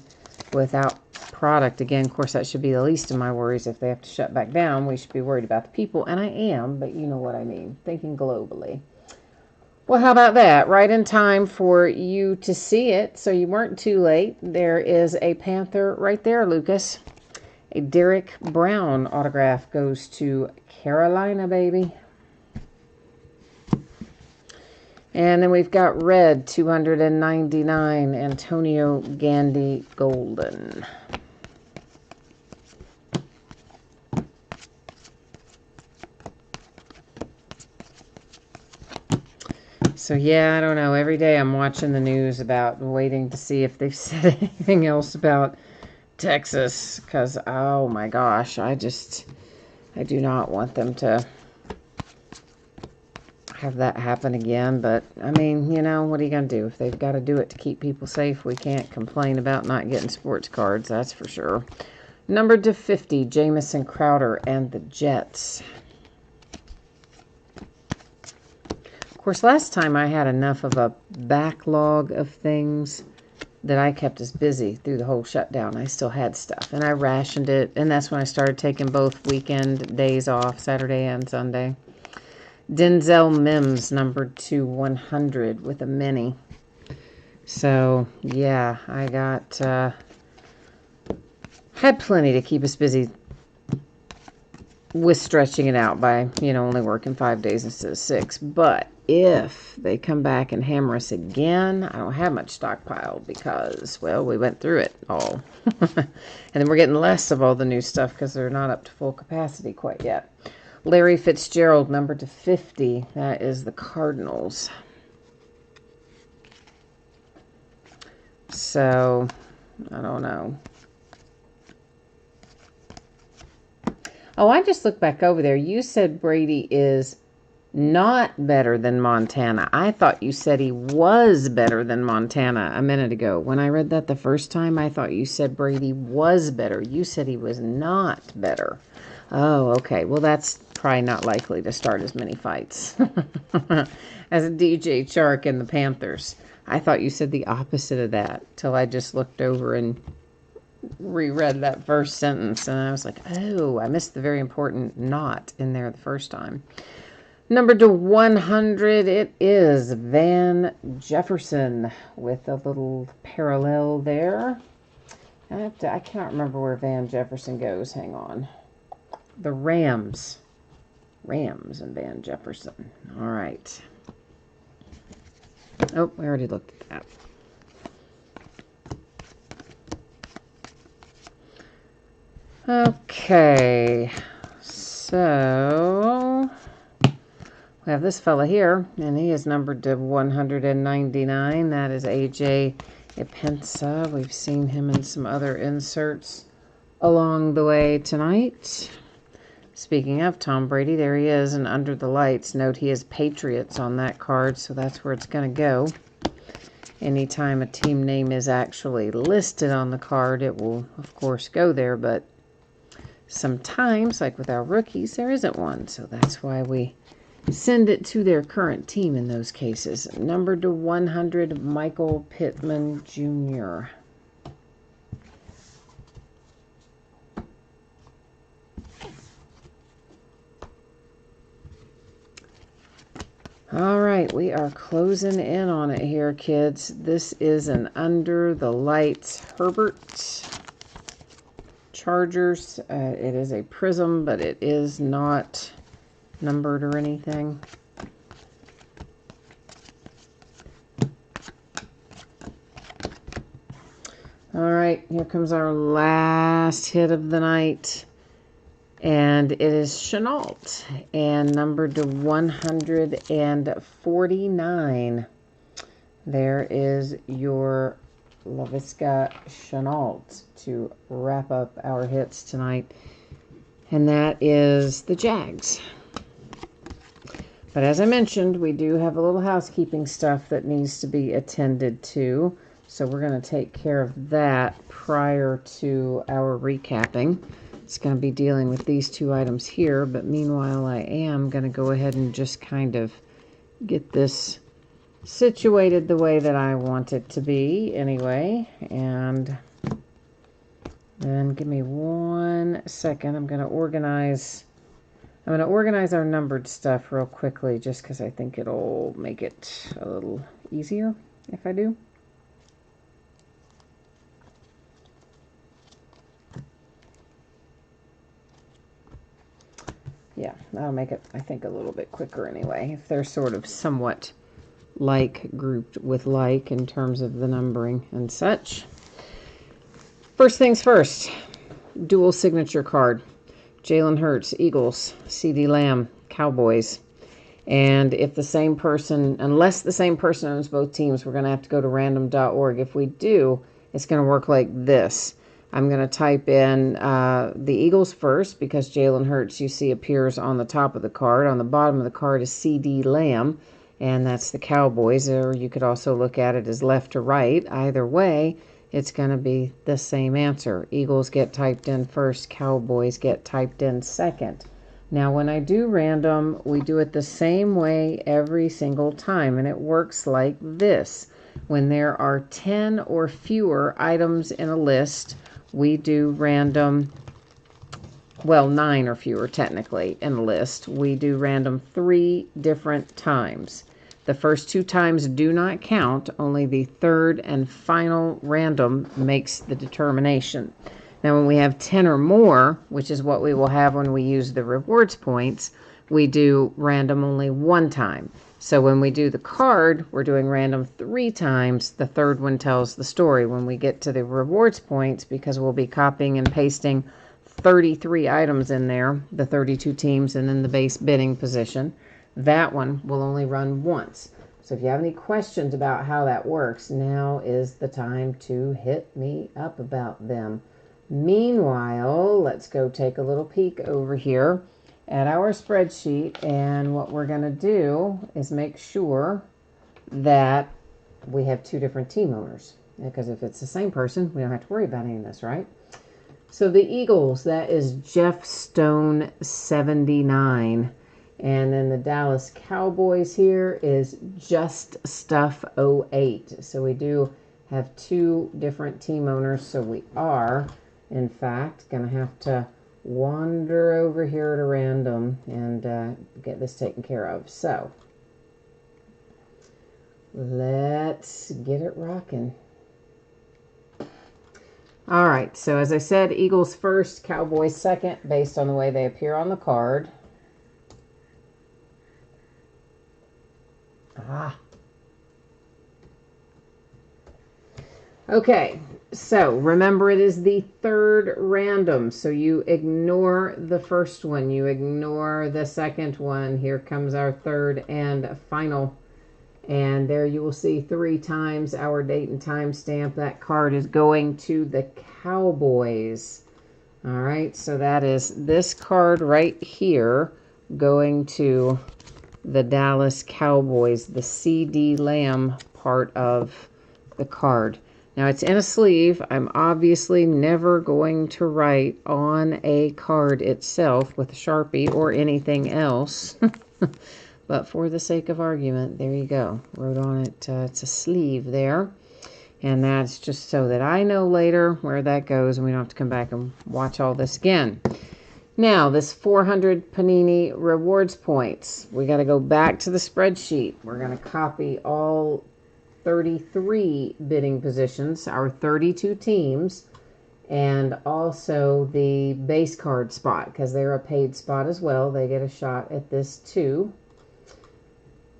without product again. Of course, that should be the least of my worries. If they have to shut back down, we should be worried about the people, and I am, but you know what I mean, thinking globally. Well, how about that? Right in time for you to see it, so you weren't too late. There is a Panther right there, Lucas. A Derek Brown autograph goes to Carolina, baby. And then we've got red, 299, Antonio Gandy Golden. So, yeah, I don't know. Every day I'm watching the news about waiting to see if they've said anything else about Texas. Because, oh my gosh, I do not want them to have that happen again. But, I mean, you know, what are you going to do? If they've got to do it to keep people safe, we can't complain about not getting sports cards, that's for sure. Numbered to 50, Jamison Crowder and the Jets. Of course, last time I had enough of a backlog of things that I kept us busy through the whole shutdown. I still had stuff, and I rationed it, and that's when I started taking both weekend days off, Saturday and Sunday. Denzel Mims, numbered to 100 with a mini. So, yeah, I got, had plenty to keep us busy with stretching it out by, you know, only working 5 days instead of 6. But if they come back and hammer us again, I don't have much stockpiled because, well, we went through it all. And then we're getting less of all the new stuff because they're not up to full capacity quite yet. Larry Fitzgerald, numbered to 50. That is the Cardinals. So, I don't know. Oh, I just looked back over there. You said Brady is not better than Montana. I thought you said he was better than Montana a minute ago. When I read that the first time, I thought you said Brady was better. You said he was not better. Oh, okay. Well, that's probably not likely to start as many fights as a DJ Chark and the Panthers. I thought you said the opposite of that till I just looked over and reread that first sentence, and I was like, oh, I missed the very important not in there the first time. Numbered to 100, it is Van Jefferson with a little parallel there. I can't remember where Van Jefferson goes. Hang on. The Rams. Rams and Van Jefferson. All right. Oh, we already looked at that. Okay, so we have this fella here, and he is numbered to 199. That is AJ Epensa. We've seen him in some other inserts along the way tonight. Speaking of Tom Brady, there he is, and under the lights, note he has Patriots on that card, so that's where it's going to go. Anytime a team name is actually listed on the card, it will, of course, go there, but sometimes, like with our rookies, there isn't one, so that's why we send it to their current team in those cases. Numbered to 100, Michael Pittman Jr. All right, we are closing in on it here, kids. This is an under the lights Herbert Chargers. It is a prism, but it is not numbered or anything. All right, here comes our last hit of the night. And it is Chenault, and numbered to 149. There is your Laviska Chenault to wrap up our hits tonight. And that is the Jags. But as I mentioned, we do have a little housekeeping stuff that needs to be attended to. So we're going to take care of that prior to our recapping. It's going to be dealing with these two items here, but meanwhile I am going to go ahead and just kind of get this situated the way that I want it to be anyway. And then give me 1 second. I'm going to organize I'm going to organize our numbered stuff real quickly just because I think it'll make it a little easier if I do. Yeah, that'll make it, I think, a little bit quicker anyway, if they're sort of somewhat like grouped with like in terms of the numbering and such. First things first, dual signature card. Jalen Hurts, Eagles. CeeDee Lamb, Cowboys. And if the same person, unless the same person owns both teams, we're going to have to go to random.org. If we do, it's going to work like this. I'm going to type in the Eagles first because Jalen Hurts, you see, appears on the top of the card. On the bottom of the card is CeeDee Lamb, and that's the Cowboys. Or you could also look at it as left to right. Either way, it's going to be the same answer. Eagles get typed in first, Cowboys get typed in second. Now, when I do random, we do it the same way every single time, and it works like this. When there are 10 or fewer items in a list, we do random, well, 9 or fewer technically in a list. We do random 3 different times. The first 2 times do not count. Only the third and final random makes the determination. Now, when we have 10 or more, which is what we will have when we use the rewards points, we do random only 1 time. So when we do the card, we're doing random 3 times. The third one tells the story. When we get to the rewards points, because we'll be copying and pasting 33 items in there, the 32 teams and then the base bidding position, that one will only run once. So if you have any questions about how that works, now is the time to hit me up about them. Meanwhile, let's go take a little peek over here at our spreadsheet, and what we're going to do is make sure that we have 2 different team owners, because if it's the same person, we don't have to worry about any of this, right? So the Eagles, that is Jeff Stone 79, and then the Dallas Cowboys here is Just Stuff 08. So we do have 2 different team owners, so we are in fact going to have to wander over here to random and get this taken care of. So let's get it rocking. All right, so as I said, Eagles first, Cowboys second, based on the way they appear on the card. Okay, so remember, it is the third random, so you ignore the first one, you ignore the second one. Here comes our third and final, and there you will see 3 times our date and time stamp. That card is going to the Cowboys. All right, so that is this card right here going to the Dallas Cowboys, the CeeDee Lamb part of the card. Now, it's in a sleeve. I'm obviously never going to write on a card itself with a Sharpie or anything else. But for the sake of argument, there you go. Wrote on it, it's a sleeve there. And that's just so that I know later where that goes and we don't have to come back and watch all this again. Now, this 400 Panini rewards points. We got to go back to the spreadsheet. We're going to copy all 33 bidding positions, our 32 teams, and also the base card spot, because they're a paid spot as well. They get a shot at this too.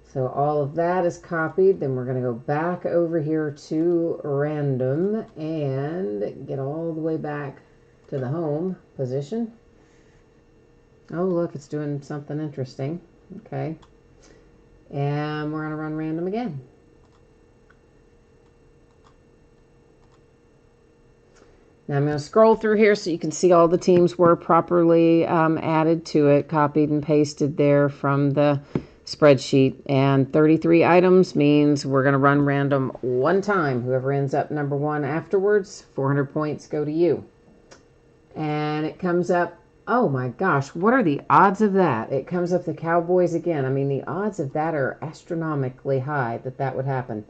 So all of that is copied. Then we're going to go back over here to random and get all the way back to the home position. Oh, look, it's doing something interesting. Okay. And we're going to run random again. Now I'm going to scroll through here so you can see all the teams were properly added to it, copied and pasted there from the spreadsheet. And 33 items means we're going to run random 1 time. Whoever ends up number 1 afterwards, 400 points go to you. And it comes up, oh my gosh, what are the odds of that? It comes up the Cowboys again. I mean, the odds of that are astronomically high that that would happen.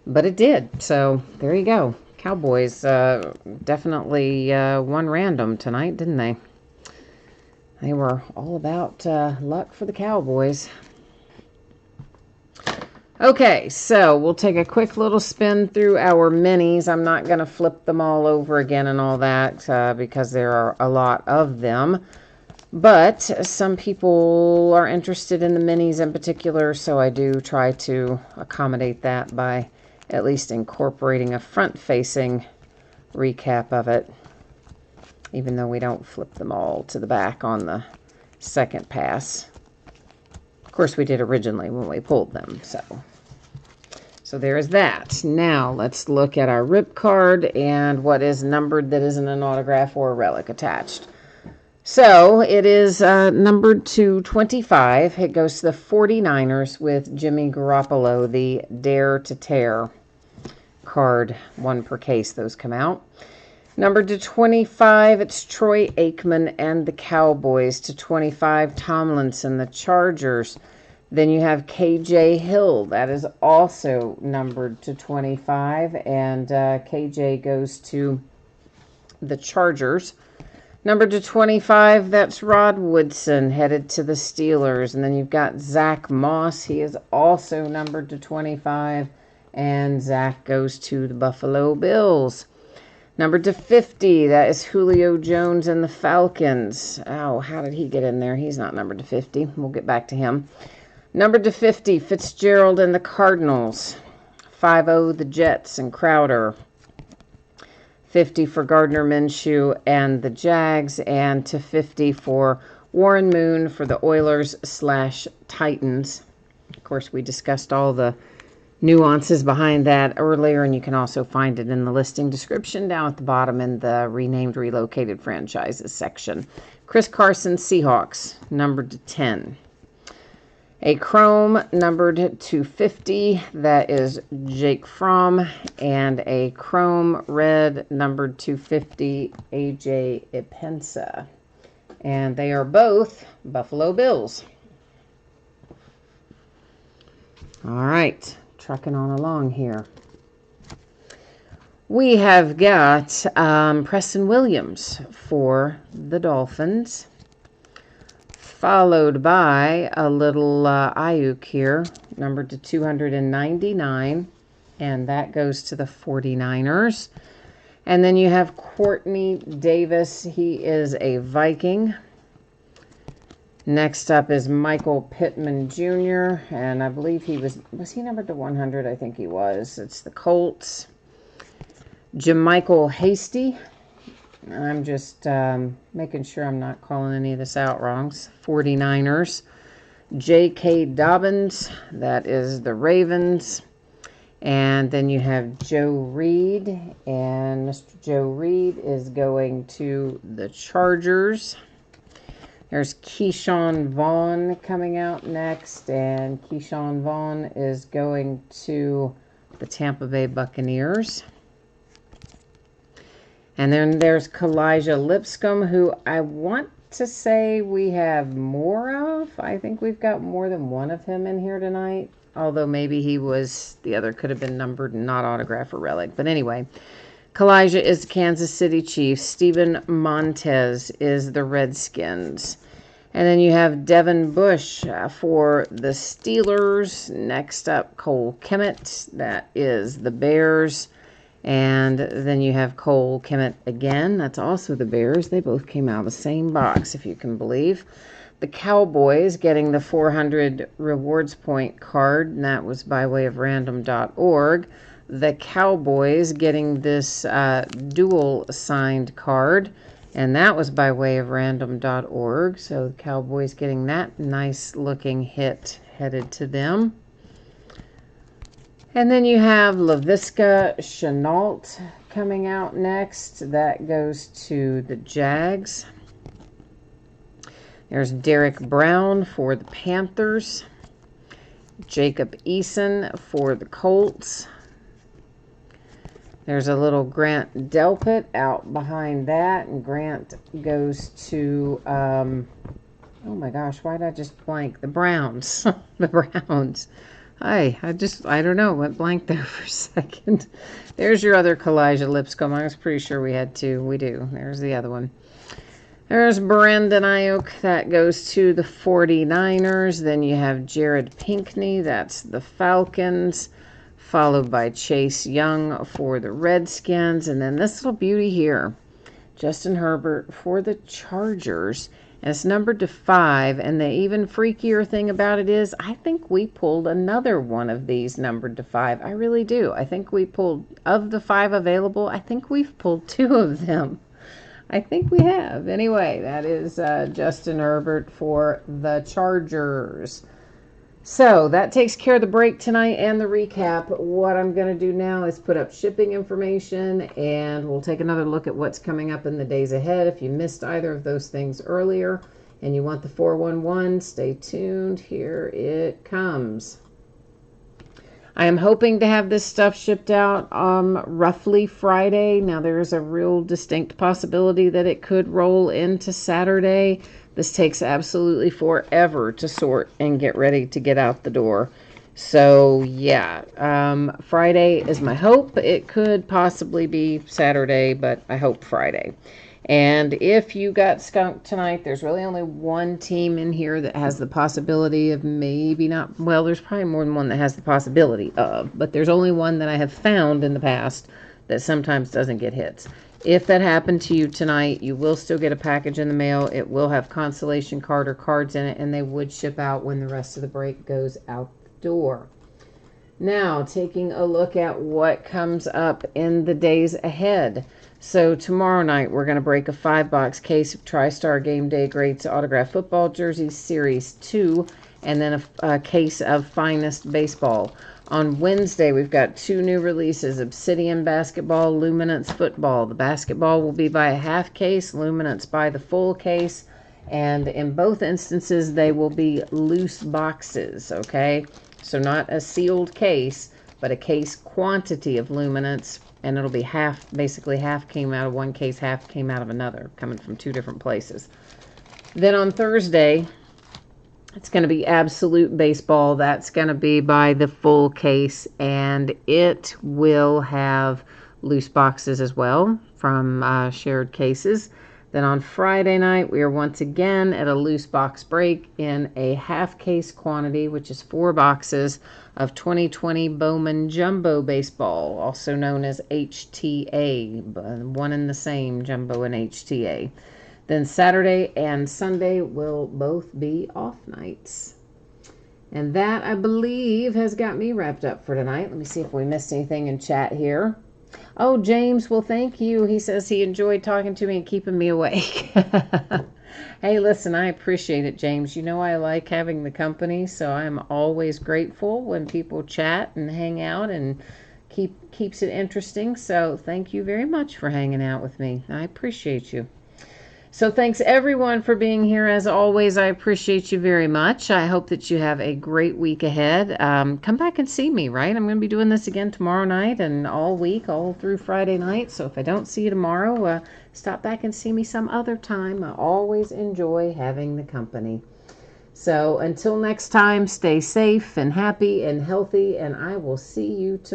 But it did. So there you go. Cowboys definitely won random tonight, didn't they? They were all about luck for the Cowboys. Okay, so we'll take a quick little spin through our minis. I'm not going to flip them all over again and all that because there are a lot of them. But some people are interested in the minis in particular, so I do try to accommodate that by at least incorporating a front-facing recap of it, even though we don't flip them all to the back on the second pass. Of course, we did originally when we pulled them, so there is that. Now, let's look at our rip card and what is numbered that isn't an autograph or a relic attached. So, it is numbered to 25. It goes to the 49ers with Jimmy Garoppolo, the Dare to Tear card. 1 per case, those come out. Numbered to 25, it's Troy Aikman and the Cowboys. To 25, Tomlinson, the Chargers. Then you have KJ Hill. That is also numbered to 25. And KJ goes to the Chargers. Numbered to 25, that's Rod Woodson, headed to the Steelers. And then you've got Zach Moss. He is also numbered to 25. And Zach goes to the Buffalo Bills. Numbered to 50, that is Julio Jones and the Falcons. Oh, how did he get in there? He's not numbered to 50. We'll get back to him. Numbered to 50, Fitzgerald and the Cardinals. 50, the Jets and Crowder. 50 for Gardner Minshew and the Jags. And to 50 for Warren Moon for the Oilers/Titans. Of course, we discussed all the nuances behind that earlier, and you can also find it in the listing description down at the bottom in the renamed relocated franchises section. Chris Carson, Seahawks, numbered to 10. A chrome numbered to 50, that is Jake Fromm, and a chrome red numbered to 50, AJ Epensa. And they are both Buffalo Bills. All right. Trucking on along here. We have got Preston Williams for the Dolphins, followed by a little Ayuk here, numbered to 299, and that goes to the 49ers. And then you have Courtney Davis. He is a Viking. Next up is Michael Pittman Jr., and I believe he was he numbered to 100? I think he was. It's the Colts. Jermichael Hasty. I'm just making sure I'm not calling any of this out wrong. 49ers. J.K. Dobbins. That is the Ravens. And then you have Joe Reed, and Mr. Joe Reed is going to the Chargers. There's Keyshawn Vaughn coming out next, and Keyshawn Vaughn is going to the Tampa Bay Buccaneers. And then there's Kalijah Lipscomb, who I want to say we have more of. I think we've got more than one of him in here tonight, although maybe he was, the other could have been numbered and not autograph or relic. But anyway, Kalijah is the Kansas City Chiefs. Steven Montez is the Redskins. And then you have Devin Bush for the Steelers. Next up, Cole Kmet. That is the Bears. And then you have Cole Kmet again. That's also the Bears. They both came out of the same box, if you can believe. The Cowboys getting the 400 rewards point card. And that was by way of random.org. The Cowboys getting this dual signed card. And that was by way of random.org. So the Cowboys getting that nice looking hit headed to them. And then you have Laviska Shenault coming out next. That goes to the Jags. There's Derek Brown for the Panthers. Jacob Eason for the Colts. There's a little Grant Delpit out behind that, and Grant goes to, oh my gosh, why did I just blank? The Browns. The Browns. I don't know, went blank there for a second. There's your other Kalijah Lipscomb. I was pretty sure we had two. We do. There's the other one. There's Brandon Ayuk. That goes to the 49ers. Then you have Jared Pinkney. That's the Falcons. Followed by Chase Young for the Redskins. And then this little beauty here, Justin Herbert for the Chargers. And it's numbered to 5. And the even freakier thing about it is I think we pulled another one of these numbered to 5. I really do. I think we pulled, of the 5 available, I think we've pulled 2 of them. I think we have. Anyway, that is Justin Herbert for the Chargers. So that takes care of the break tonight and the recap. What I'm going to do now is put up shipping information, and we'll take another look at what's coming up in the days ahead. If you missed either of those things earlier and you want the 411, stay tuned. Here it comes. I am hoping to have this stuff shipped out roughly Friday. Now, there is a real distinct possibility that it could roll into Saturday. This takes absolutely forever to sort and get ready to get out the door. So, yeah, Friday is my hope. It could possibly be Saturday, but I hope Friday. And if you got skunked tonight, there's really only one team in here that has the possibility of maybe not, well, there's probably more than one that has the possibility of, but there's only one that I have found in the past that sometimes doesn't get hits. If that happened to you tonight, you will still get a package in the mail. It will have consolation card or cards in it, and they would ship out when the rest of the break goes out the door. Now, taking a look at what comes up in the days ahead. So tomorrow night, we're going to break a 5-box case of TriStar Game Day Greats Autograph Football Jerseys Series 2, and then a case of Finest Baseball. On Wednesday, we've got 2 new releases, Obsidian Basketball, Luminance Football. The basketball will be by a half case, Luminance by the full case, and in both instances, they will be loose boxes, okay? So not a sealed case, but a case quantity of Luminance, and it'll be half, basically half came out of one case, half came out of another, coming from 2 different places. Then on Thursday, it's going to be Absolute Baseball. That's going to be by the full case, and it will have loose boxes as well from shared cases. Then on Friday night, we are once again at a loose box break in a half case quantity, which is 4 boxes of 2020 Bowman Jumbo Baseball, also known as HTA, one and the same, Jumbo and HTA. Then Saturday and Sunday will both be off nights. And that, I believe, has got me wrapped up for tonight. Let me see if we missed anything in chat here. Oh, James, well, thank you. He says he enjoyed talking to me and keeping me awake. Hey, listen, I appreciate it, James. You know I like having the company, so I'm always grateful when people chat and hang out and keeps it interesting. So thank you very much for hanging out with me. I appreciate you. So thanks, everyone, for being here. As always, I appreciate you very much. I hope that you have a great week ahead. Come back and see me, right? I'm going to be doing this again tomorrow night and all week, all through Friday night. So if I don't see you tomorrow, stop back and see me some other time. I always enjoy having the company. So until next time, stay safe and happy and healthy, and I will see you tomorrow.